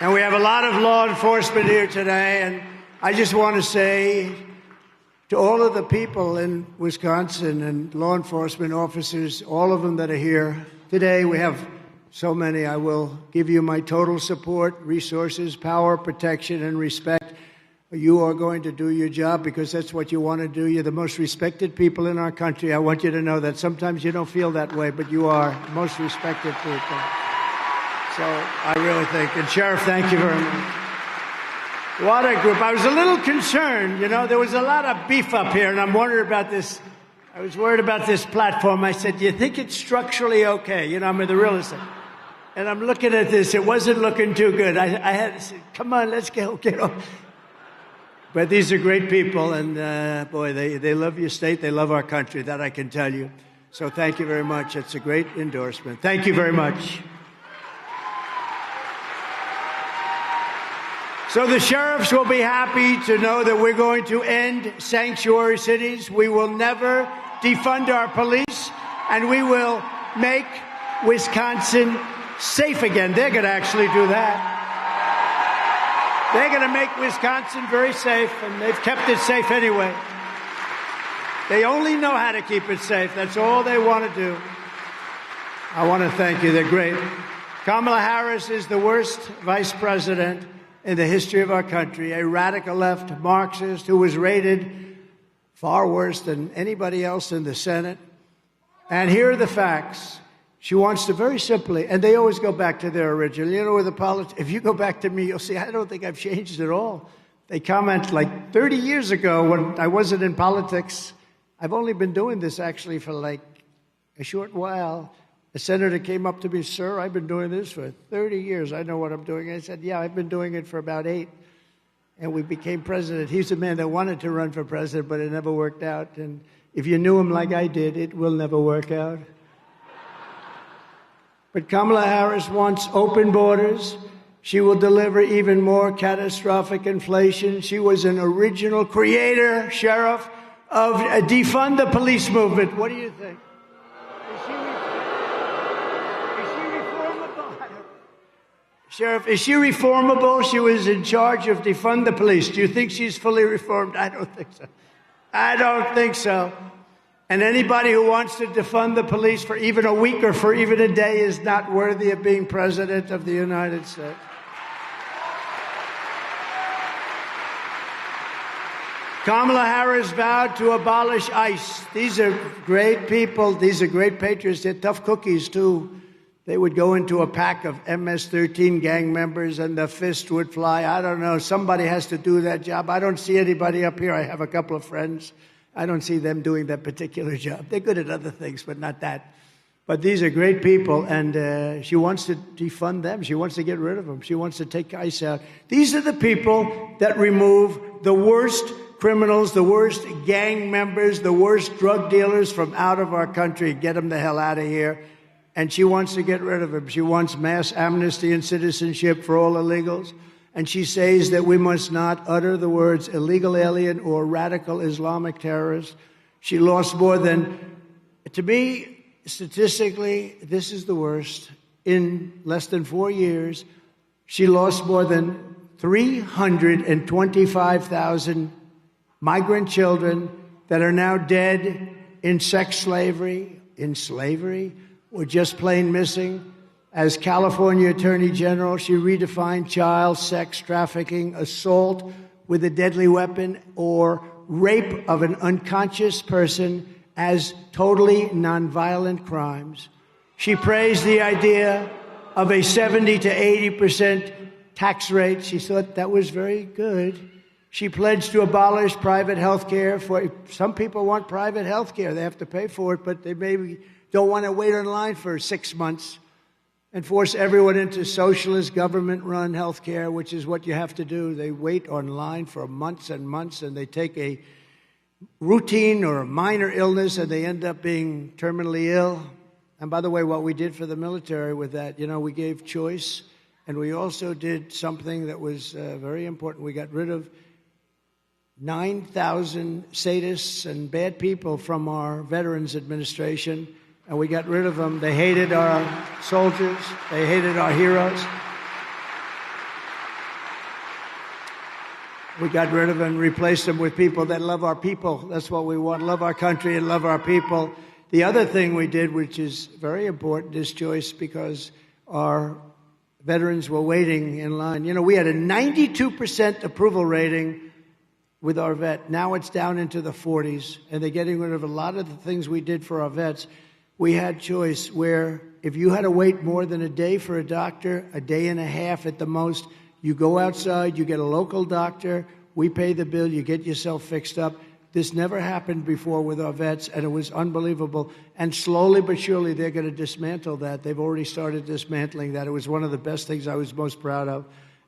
And we have a lot of law enforcement here today, and I just want to say to all of the people in Wisconsin and law enforcement officers, all of them that are here today, we have so many. I will give you my total support, resources, power, protection, and respect. You are going to do your job because that's what you want to do. You're the most respected people in our country. I want you to know that. Sometimes you don't feel that way, but you are the most respected people. So I really think. And Sheriff, thank you very much. What a group. I was a little concerned. You know, there was a lot of beef up here, and I'm worried about this. I was worried about this platform. I said, do you think it's structurally okay? You know, I'm the real estate. And I'm looking at this. It wasn't looking too good. I had to say, come on, let's get off. But these are great people, and boy, they love your state. They love our country. That I can tell you. So thank you very much. It's a great endorsement. Thank you very much. So the sheriffs will be happy to know that we're going to end sanctuary cities. We will never defund our police, and we will make Wisconsin safe again. They're going to actually do that. They're going to make Wisconsin very safe, and they've kept it safe anyway. They only know how to keep it safe. That's all they want to do. I want to thank you. They're great. Kamala Harris is the worst vice president in the history of our country, a radical left Marxist who was rated far worse than anybody else in the Senate. And here are the facts. She wants to very simply, and they always go back to their original. You know, with the politics, if you go back to me, you'll see I don't think I've changed at all. They comment like 30 years ago when I wasn't in politics. I've only been doing this actually for like a short while. A senator came up to me, sir, I've been doing this for 30 years. I know what I'm doing. I said, yeah, I've been doing it for about 8. And we became president. He's a man that wanted to run for president, but it never worked out. And if you knew him like I did, it will never work out. But Kamala Harris wants open borders. She will deliver even more catastrophic inflation. She was an original creator, sheriff, of a defund the police movement. What do you think? Sheriff, is she reformable? She was in charge of defund the police. Do you think she's fully reformed? I don't think so. I don't think so. And anybody who wants to defund the police for even a week or for even a day is not worthy of being president of the United States. Kamala Harris vowed to abolish ICE. These are great people. These are great patriots. They're tough cookies, too. They would go into a pack of MS-13 gang members and the fist would fly. I don't know. Somebody has to do that job. I don't see anybody up here. I have a couple of friends. I don't see them doing that particular job. They're good at other things, but not that. But these are great people, and she wants to defund them. She wants to get rid of them. She wants to take ICE out. These are the people that remove the worst criminals, the worst gang members, the worst drug dealers from out of our country. Get them the hell out of here. And she wants to get rid of them. She wants mass amnesty and citizenship for all illegals. And she says that we must not utter the words illegal alien or radical Islamic terrorist. She lost more than, to me, statistically, this is the worst. In less than 4 years, she lost more than 325,000 migrant children that are now dead in sex slavery, or just plain missing. As California Attorney General, she redefined child sex trafficking, assault with a deadly weapon, or rape of an unconscious person as totally nonviolent crimes. She praised the idea of a 70 to 80% tax rate. She thought that was very good. She pledged to abolish private health care. Some people want private health care. They have to pay for it, but they maybe don't want to wait in line for 6 months and force everyone into socialist government-run health care, which is what you have to do. They wait online for months and months, and they take a routine or a minor illness, and they end up being terminally ill. And by the way, what we did for the military with that, we gave choice, And we also did something that was very important. We got rid of 9,000 sadists and bad people from our Veterans Administration, and we got rid of them. They hated our soldiers. They hated our heroes. We got rid of them and replaced them with people that love our people. That's what we want, love our country and love our people. The other thing we did, which is very important, is choice, because our veterans were waiting in line. You know, we had a 92% approval rating with our vet. Now it's down into the 40s, and they're getting rid of a lot of the things we did for our vets. We had choice where if you had to wait more than a day for a doctor, a day and a half at the most, you go outside, you get a local doctor, we pay the bill, you get yourself fixed up. This never happened before with our vets, and it was unbelievable. And slowly but surely, they're going to dismantle that. They've already started dismantling that. It was one of the best things I was most proud of.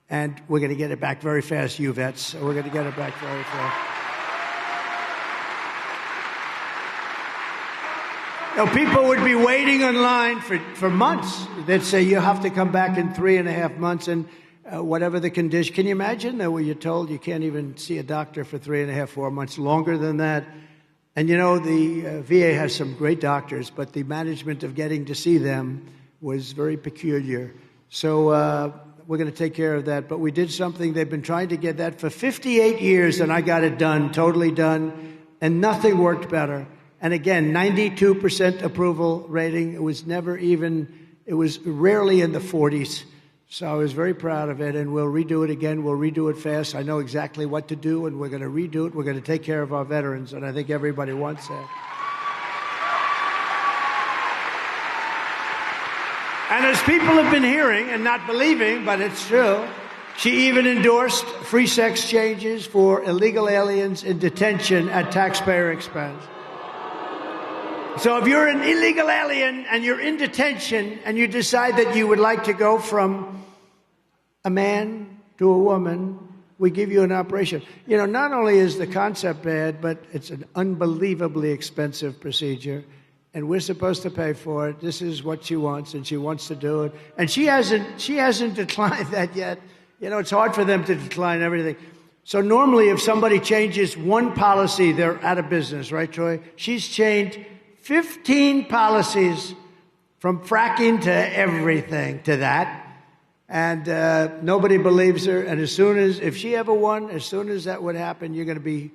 And we're going to get it back very fast, you vets. We're going to get it back very fast. Now, people would be waiting in line for months. They'd say, you have to come back in 3.5 months, and whatever the condition. Can you imagine that where you're told you can't even see a doctor for 3.5, 4 months, longer than that? And you know, the VA has some great doctors, but the management of getting to see them was very peculiar. So we're going to take care of that. But we did something. They've been trying to get that for 58 years, and I got it done, totally done, and nothing worked better. And again, 92% approval rating. It was rarely in the 40s. So I was very proud of it, and we'll redo it again. We'll redo it fast. I know exactly what to do, and we're going to redo it. We're going to take care of our veterans, and I think everybody wants that. And as people have been hearing and not believing, but it's true, she even endorsed free sex changes for illegal aliens in detention at taxpayer expense. So if you're an illegal alien and you're in detention and you decide that you would like to go from a man to a woman, we give you an operation. You know, not only is the concept bad, but it's an unbelievably expensive procedure, and we're supposed to pay for it. This is what she wants, and she wants to do it. And she hasn't declined that yet. You know, it's hard for them to decline everything. So normally if somebody changes one policy, they're out of business, right, Troy? She's changed 15 policies from fracking to everything to that. And nobody believes her. And if she ever won, as soon as that would happen, you're going to be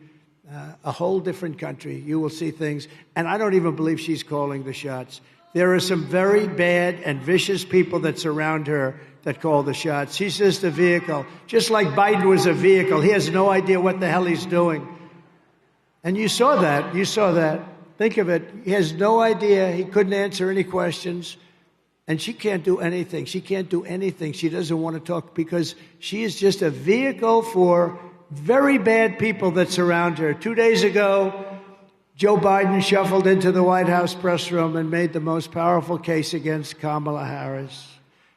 a whole different country. You will see things. And I don't even believe she's calling the shots. There are some very bad and vicious people that surround her that call the shots. She's just a vehicle. Just like Biden was a vehicle. He has no idea what the hell he's doing. And you saw that. You saw that. Think of it. He has no idea. He couldn't answer any questions. And she can't do anything. She can't do anything. She doesn't want to talk because she is just a vehicle for very bad people that surround her. 2 days ago, Joe Biden shuffled into the White House press room and made the most powerful case against Kamala Harris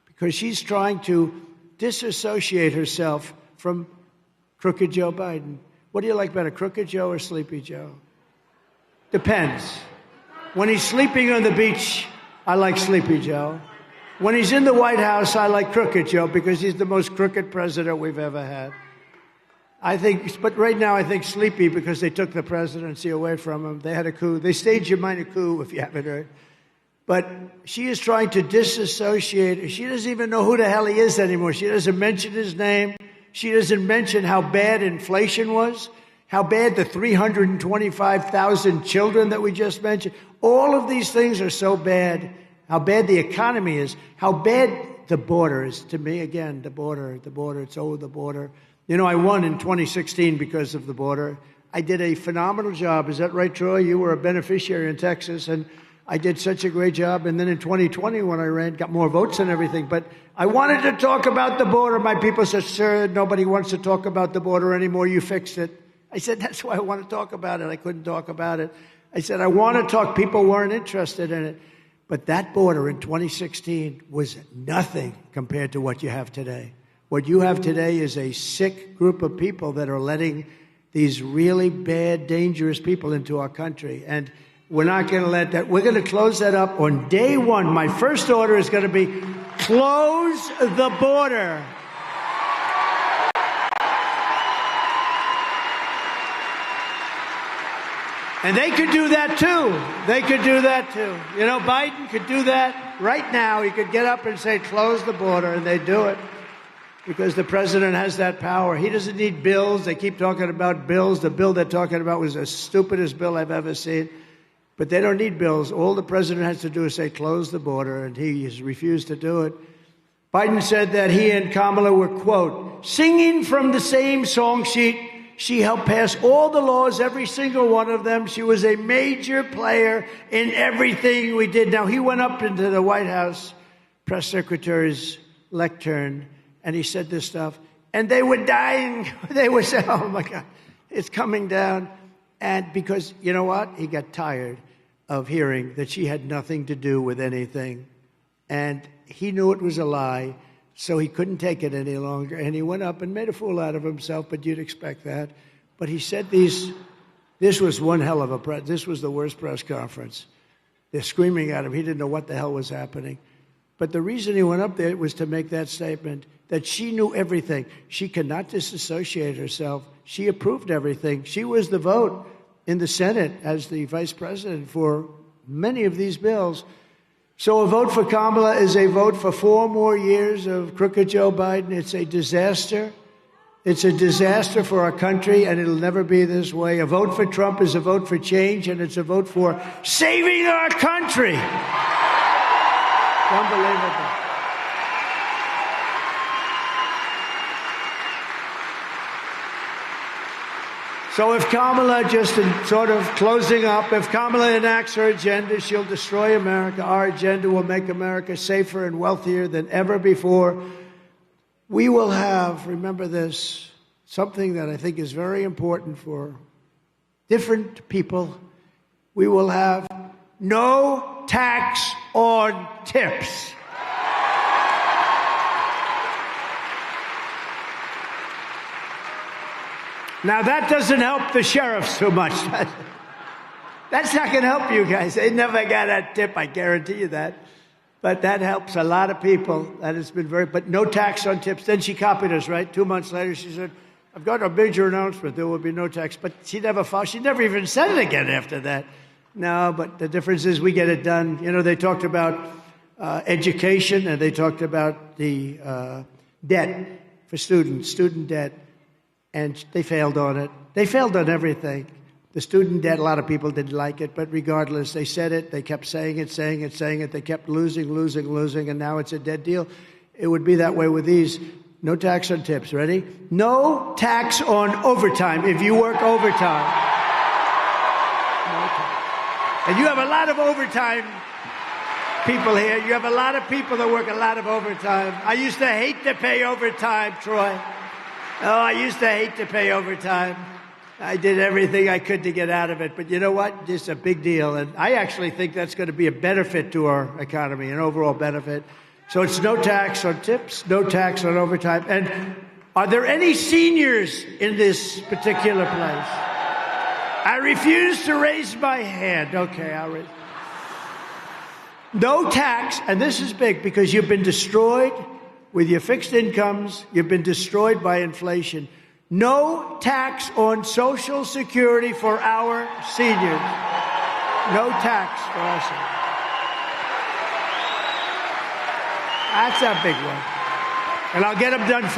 because she's trying to disassociate herself from crooked Joe Biden. What do you like better, crooked Joe or sleepy Joe? Depends. When he's sleeping on the beach, I like Sleepy Joe. When he's in the White House, I like Crooked Joe because he's the most crooked president we've ever had. But right now I think Sleepy because they took the presidency away from him. They had a coup. They staged a minor coup, if you haven't heard. But she is trying to disassociate. She doesn't even know who the hell he is anymore. She doesn't mention his name. She doesn't mention how bad inflation was, how bad the 325,000 children that we just mentioned. All of these things are so bad. How bad the economy is. How bad the border is. To me, again, the border. It's the border. You know, I won in 2016 because of the border. I did a phenomenal job. Is that right, Troy? You were a beneficiary in Texas, and I did such a great job. And then in 2020, when I ran, got more votes and everything. But I wanted to talk about the border. My people said, sir, nobody wants to talk about the border anymore. You fixed it. I said, that's why I want to talk about it. I couldn't talk about it. I said, I want to talk. People weren't interested in it. But that border in 2016 was nothing compared to what you have today. What you have today is a sick group of people that are letting these really bad, dangerous people into our country. And we're not going to let that. We're going to close that up on day one. My first order is going to be close the border. And they could do that too. They could do that too. You know, Biden could do that right now. He could get up and say, close the border, and they'd do it because the president has that power. He doesn't need bills. They keep talking about bills. The bill they're talking about was the stupidest bill I've ever seen. But they don't need bills. All the president has to do is say, close the border, and he has refused to do it. Biden said that he and Kamala were, quote, singing from the same song sheet. She helped pass all the laws, every single one of them. She was a major player in everything we did. Now, he went up into the White House press secretary's lectern, and he said this stuff. And they were dying. They were saying, oh, my God, it's coming down. And because, you know what? He got tired of hearing that she had nothing to do with anything. And he knew it was a lie. So he couldn't take it any longer, and he went up and made a fool out of himself, but you'd expect that. But he said this was one hell of a this was the worst press conference. They're screaming at him. He didn't know what the hell was happening. But the reason he went up there was to make that statement that she knew everything. She cannot disassociate herself. She approved everything. She was the vote in the Senate as the vice president for many of these bills. So a vote for Kamala is a vote for 4 more years of crooked Joe Biden. It's a disaster. It's a disaster for our country, and it'll never be this way. A vote for Trump is a vote for change, and it's a vote for saving our country. Unbelievable. So if Kamala, just in sort of closing up, if Kamala enacts her agenda, she'll destroy America. Our agenda will make America safer and wealthier than ever before. We will have, remember this, something that I think is very important for different people. We will have no tax on tips. Now, that doesn't help the sheriffs too much. That's not going to help you guys. They never got a tip, I guarantee you that. But that helps a lot of people. That has been but no tax on tips. Then she copied us, right? 2 months later, she said, I've got a major announcement. There will be no tax. But she never even said it again after that. No, but the difference is we get it done. You know, they talked about education, and they talked about the debt for student debt. And they failed on it. They failed on everything. The student debt, a lot of people didn't like it, but regardless, they said it. They kept saying it. They kept losing, and now it's a dead deal. It would be that way with these. No tax on tips. Ready? No tax on overtime if you work overtime. No tax. And you have a lot of overtime people here. You have a lot of people that work a lot of overtime. I used to hate to pay overtime, Troy. Oh, I used to hate to pay overtime. I did everything I could to get out of it. But you know what? It's a big deal. And I actually think that's going to be a benefit to our economy, an overall benefit. So it's no tax on tips, no tax on overtime. And are there any seniors in this particular place? I refuse to raise my hand. Okay, I'll raise. No tax, and this is big because you've been destroyed with your fixed incomes, you've been destroyed by inflation. No tax on Social Security for our seniors. No tax for us. That's a big one. And I'll get them done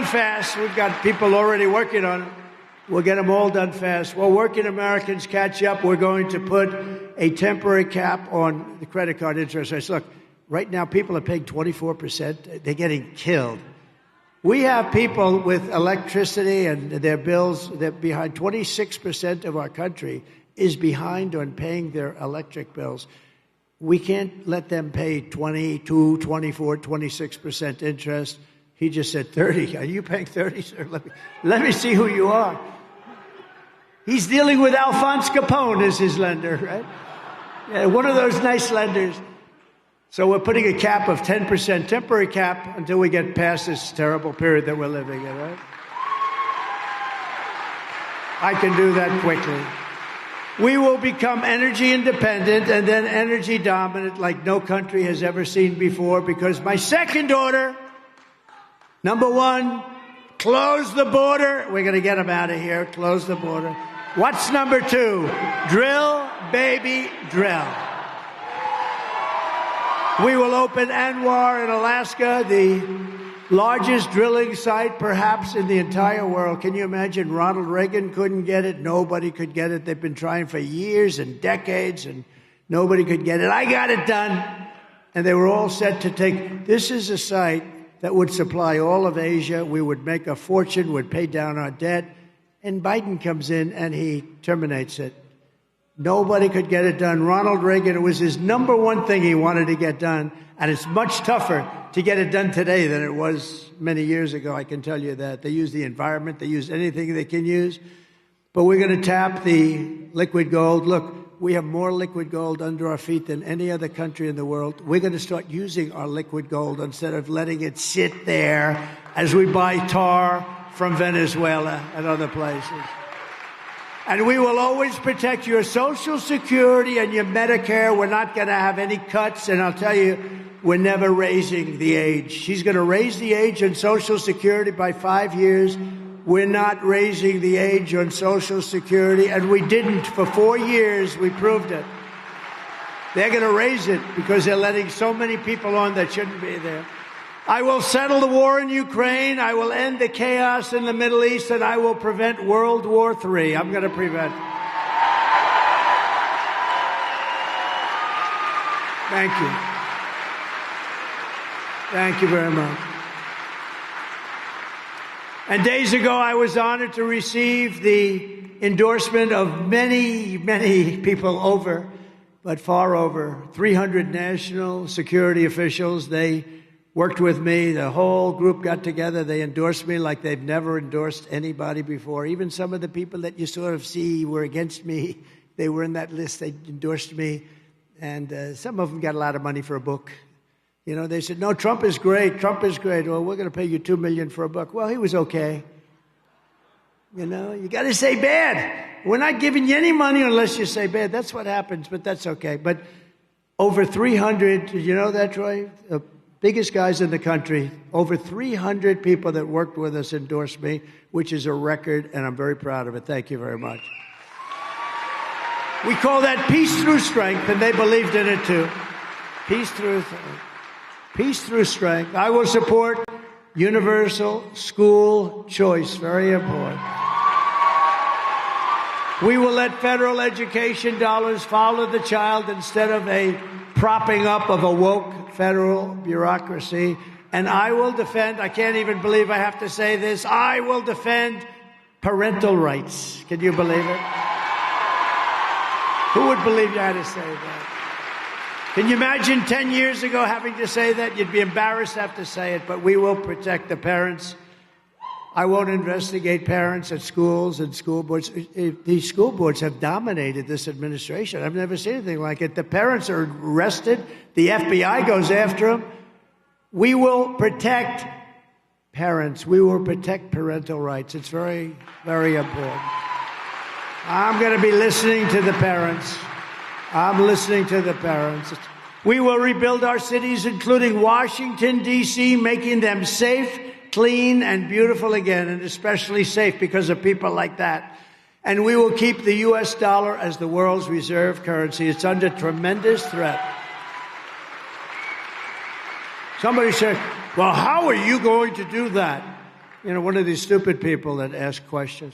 fast. We've got people already working on it. We'll get them all done fast. Well, working Americans catch up. We're going to put a temporary cap on the credit card interest rates. Look, right now, people are paying 24%. They're getting killed. We have people with electricity and their bills that behind 26% of our country is behind on paying their electric bills. We can't let them pay 22, 24, 26% interest. He just said 30. Are you paying 30, sir? Let me see who you are. He's dealing with Alphonse Capone as his lender, right? Yeah, one of those nice lenders. So we're putting a cap of 10%, temporary cap, until we get past this terrible period that we're living in, right? I can do that quickly. We will become energy independent and then energy dominant like no country has ever seen before, because my second order, number one, close the border. We're going to get them out of here. Close the border. What's number two? Drill, baby, drill. We will open Anwar in Alaska, the largest drilling site perhaps in the entire world. Can you imagine? Ronald Reagan couldn't get it. Nobody could get it. They've been trying for years and decades, and nobody could get it. I got it done. And they were all set to take. This is a site that would supply all of Asia. We would make a fortune, would pay down our debt. And Biden comes in and he terminates it. Nobody could get it done. Ronald Reagan, it was his number one thing he wanted to get done. And it's much tougher to get it done today than it was many years ago. I can tell you that. They use the environment. They use anything they can use. But we're going to tap the liquid gold. Look, we have more liquid gold under our feet than any other country in the world. We're going to start using our liquid gold instead of letting it sit there as we buy tar from Venezuela and other places. And we will always protect your Social Security and your Medicare. We're not going to have any cuts. And I'll tell you, we're never raising the age. She's going to raise the age on Social Security by 5 years. We're not raising the age on Social Security. And we didn't for 4 years. We proved it. They're going to raise it because they're letting so many people on that shouldn't be there. I will settle the war in Ukraine. I will end the chaos in the Middle East, and I will prevent World War III. I'm going to prevent. Thank you. Thank you very much. And days ago, I was honored to receive the endorsement of many, many people far over 300 national security officials. They worked with me. The whole group got together. They endorsed me like they've never endorsed anybody before. Even some of the people that you sort of see were against me, they were in that list. They endorsed me. And some of them got a lot of money for a book. You know, they said, no, Trump is great. Trump is great. Well, we're going to pay you $2 million for a book. Well, he was okay. You know, you got to say bad. We're not giving you any money unless you say bad. That's what happens, but that's okay. But over 300, you know that, Troy? Biggest guys in the country, over 300 people that worked with us endorsed me, which is a record, and I'm very proud of it. Thank you very much. We call that peace through strength, and they believed in it too. Peace through strength. I will support universal school choice, very important. We will let federal education dollars follow the child instead of a propping up of a woke federal bureaucracy. And I will defend, I can't even believe I have to say this, I will defend parental rights. Can you believe it? Who would believe you had to say that? Can you imagine 10 years ago having to say that? You'd be embarrassed to have to say it, but we will protect the parents. I won't investigate parents at schools and school boards. These school boards have dominated this administration. I've never seen anything like it. The parents are arrested. The FBI goes after them. We will protect parents. We will protect parental rights. It's very, very important. I'm going to be listening to the parents. I'm listening to the parents. We will rebuild our cities, including Washington, D.C., making them safe, clean, and beautiful again, and especially safe because of people like that. And we will keep the U.S. dollar as the world's reserve currency. It's under tremendous threat. Somebody said, well, how are you going to do that? You know, one of these stupid people that ask questions.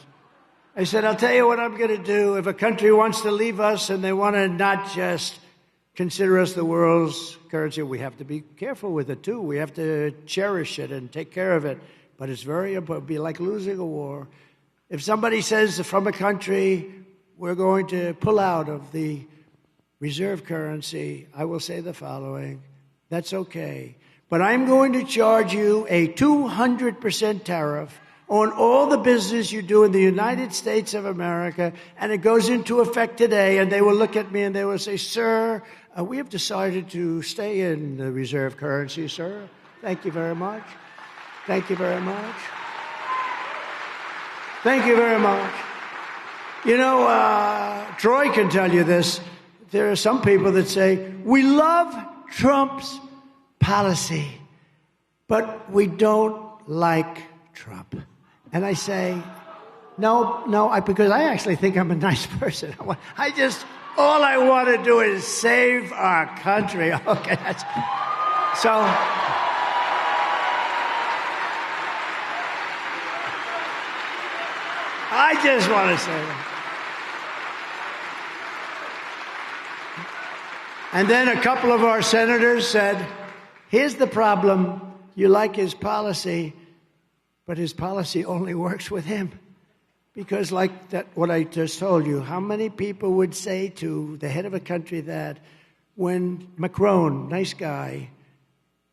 I said, I'll tell you what I'm going to do. If a country wants to leave us and they want to not just consider us the world's currency, we have to be careful with it, too. We have to cherish it and take care of it. But it's very important. It'd be like losing a war. If somebody says from a country, we're going to pull out of the reserve currency, I will say the following. That's okay. But I'm going to charge you a 200% tariff on all the business you do in the United States of America, and it goes into effect today, and they will look at me and they will say, sir, we have decided to stay in the reserve currency, sir. Thank you very much. Thank you very much. Thank you very much. You know, Troy can tell you this. There are some people that say, we love Trump's policy, but we don't like Trump. And I say, no, because I actually think I'm a nice person. All I want to do is save our country. Okay, so I just want to say that. And then a couple of our senators said, here's the problem. You like his policy, but his policy only works with him. Because like that, what I just told you, how many people would say to the head of a country that when Macron, nice guy,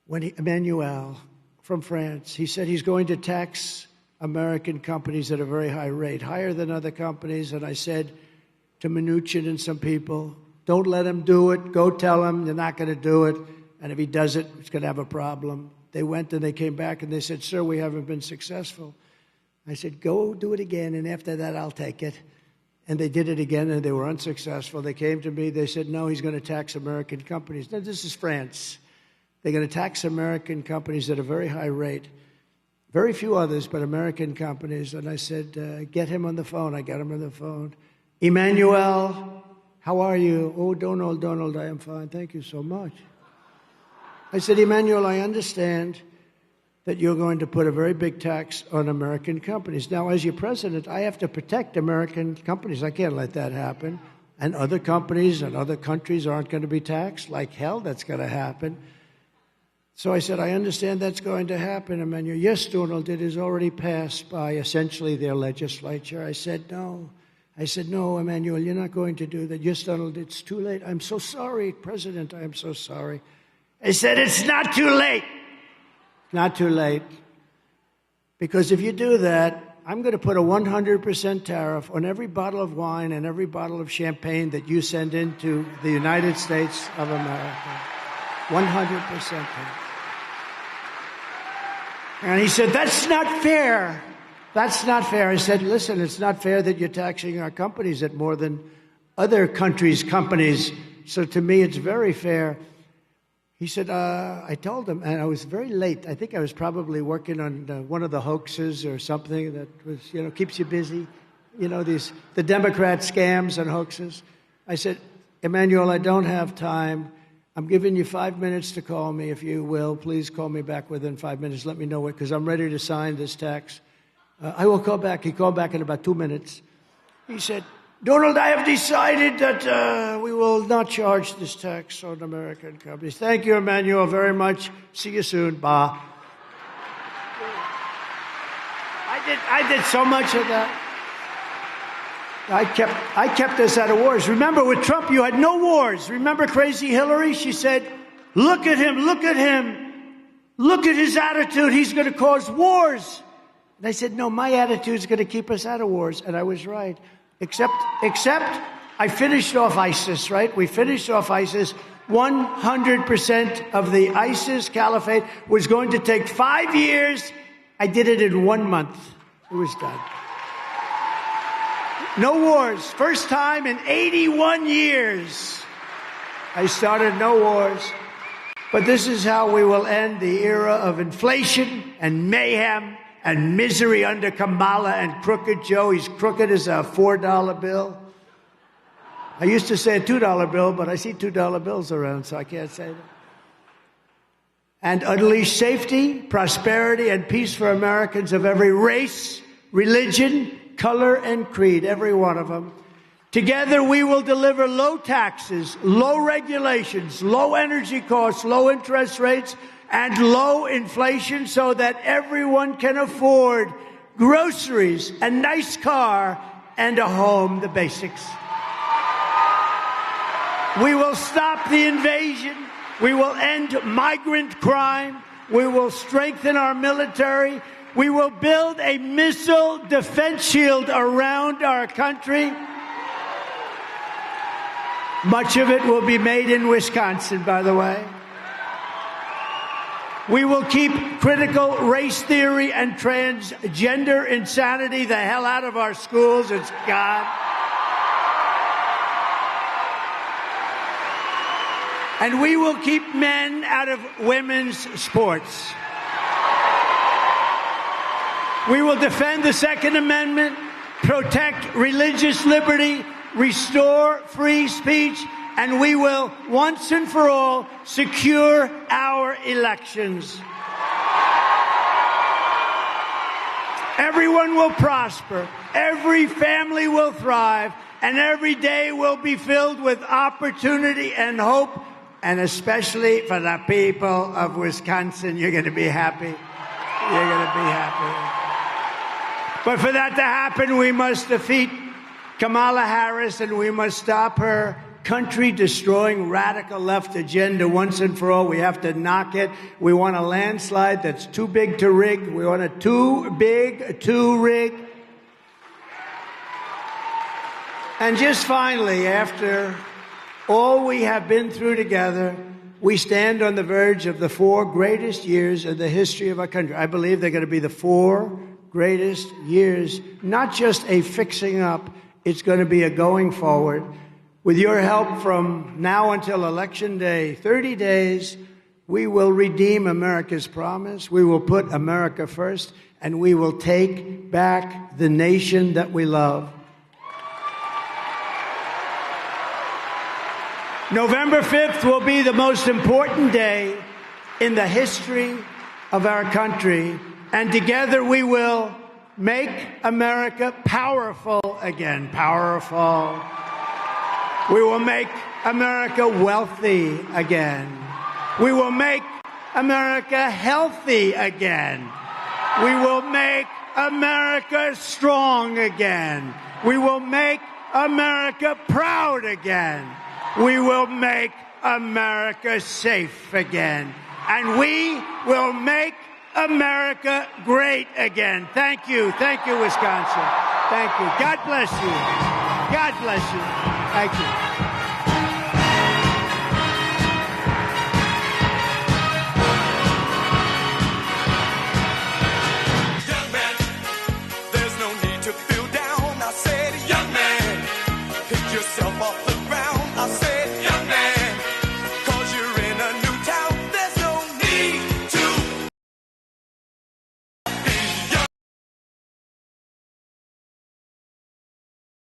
Emmanuel from France, he said he's going to tax American companies at a very high rate, higher than other companies. And I said to Mnuchin and some people, don't let him do it. Go tell him you're not going to do it. And if he does it, it's going to have a problem. They went and they came back and they said, sir, we haven't been successful. I said, go do it again, and after that, I'll take it. And they did it again, and they were unsuccessful. They came to me. They said, no, he's going to tax American companies. Now, this is France. They're going to tax American companies at a very high rate. Very few others, but American companies. And I said, get him on the phone. I got him on the phone. Emmanuel, how are you? Oh, Donald, I am fine. Thank you so much. I said, Emmanuel, I understand that you're going to put a very big tax on American companies. Now, as your president, I have to protect American companies. I can't let that happen. And other companies and other countries aren't going to be taxed. Like hell, that's going to happen. So I said, I understand that's going to happen, Emmanuel. Yes, Donald, it is already passed by essentially their legislature. I said, no. I said, no, Emmanuel, you're not going to do that. Yes, Donald, it's too late. I'm so sorry, President, I am so sorry. I said, it's not too late. Not too late. Because if you do that, I'm going to put a 100% tariff on every bottle of wine and every bottle of champagne that you send into the United States of America. 100% tariff. And he said, that's not fair. That's not fair. I said, listen, it's not fair that you're taxing our companies at more than other countries' companies. So to me, it's very fair. He said, I told him, and I was very late. I think I was probably working on one of the hoaxes or something that was, keeps you busy. The Democrat scams and hoaxes. I said, Emmanuel, I don't have time. I'm giving you 5 minutes to call me, if you will. Please call me back within 5 minutes. Let me know it, because I'm ready to sign this tax. I will call back. He called back in about 2 minutes. He said, Donald, I have decided that we will not charge this tax on American companies. Thank you, Emmanuel, very much. See you soon. Bye. I did so much of that. I kept us out of wars. Remember, with Trump, you had no wars. Remember Crazy Hillary? She said, look at him, look at him. Look at his attitude. He's going to cause wars. And I said, no, my attitude is going to keep us out of wars. And I was right. Except I finished off ISIS, right? We finished off ISIS. 100% of the ISIS caliphate was going to take 5 years. I did it in 1 month. It was done. No wars. First time in 81 years. I started no wars. But this is how we will end the era of inflation and mayhem and misery under Kamala and Crooked Joe. He's crooked as a $4 bill. I used to say a $2 bill, but I see $2 bills around, so I can't say that. And unleash safety, prosperity, and peace for Americans of every race, religion, color, and creed, every one of them. Together, we will deliver low taxes, low regulations, low energy costs, low interest rates, and low inflation so that everyone can afford groceries, a nice car, and a home, the basics. We will stop the invasion. We will end migrant crime. We will strengthen our military. We will build a missile defense shield around our country. Much of it will be made in Wisconsin, by the way. We will keep critical race theory and transgender insanity the hell out of our schools. It's God. And we will keep men out of women's sports. We will defend the Second Amendment, protect religious liberty, restore free speech, and we will, once and for all, secure our elections. Everyone will prosper, every family will thrive, and every day will be filled with opportunity and hope, and especially for the people of Wisconsin, you're going to be happy. You're going to be happy. But for that to happen, we must defeat Kamala Harris, and we must stop her country-destroying radical left agenda once and for all. We have to knock it. We want a landslide that's too big to rig. We want a too big to rig. And just finally, after all we have been through together, we stand on the verge of the 4 greatest years in the history of our country. I believe they're going to be the 4 greatest years, not just a fixing up, it's going to be a going forward. With your help from now until Election Day, 30 days, we will redeem America's promise, we will put America first, and we will take back the nation that we love. November 5th will be the most important day in the history of our country, and together we will make America powerful again. Powerful. We will make America wealthy again. We will make America healthy again. We will make America strong again. We will make America proud again. We will make America safe again. And we will make America great again. Thank you. Thank you, Wisconsin. Thank you. God bless you. God bless you. Thank you.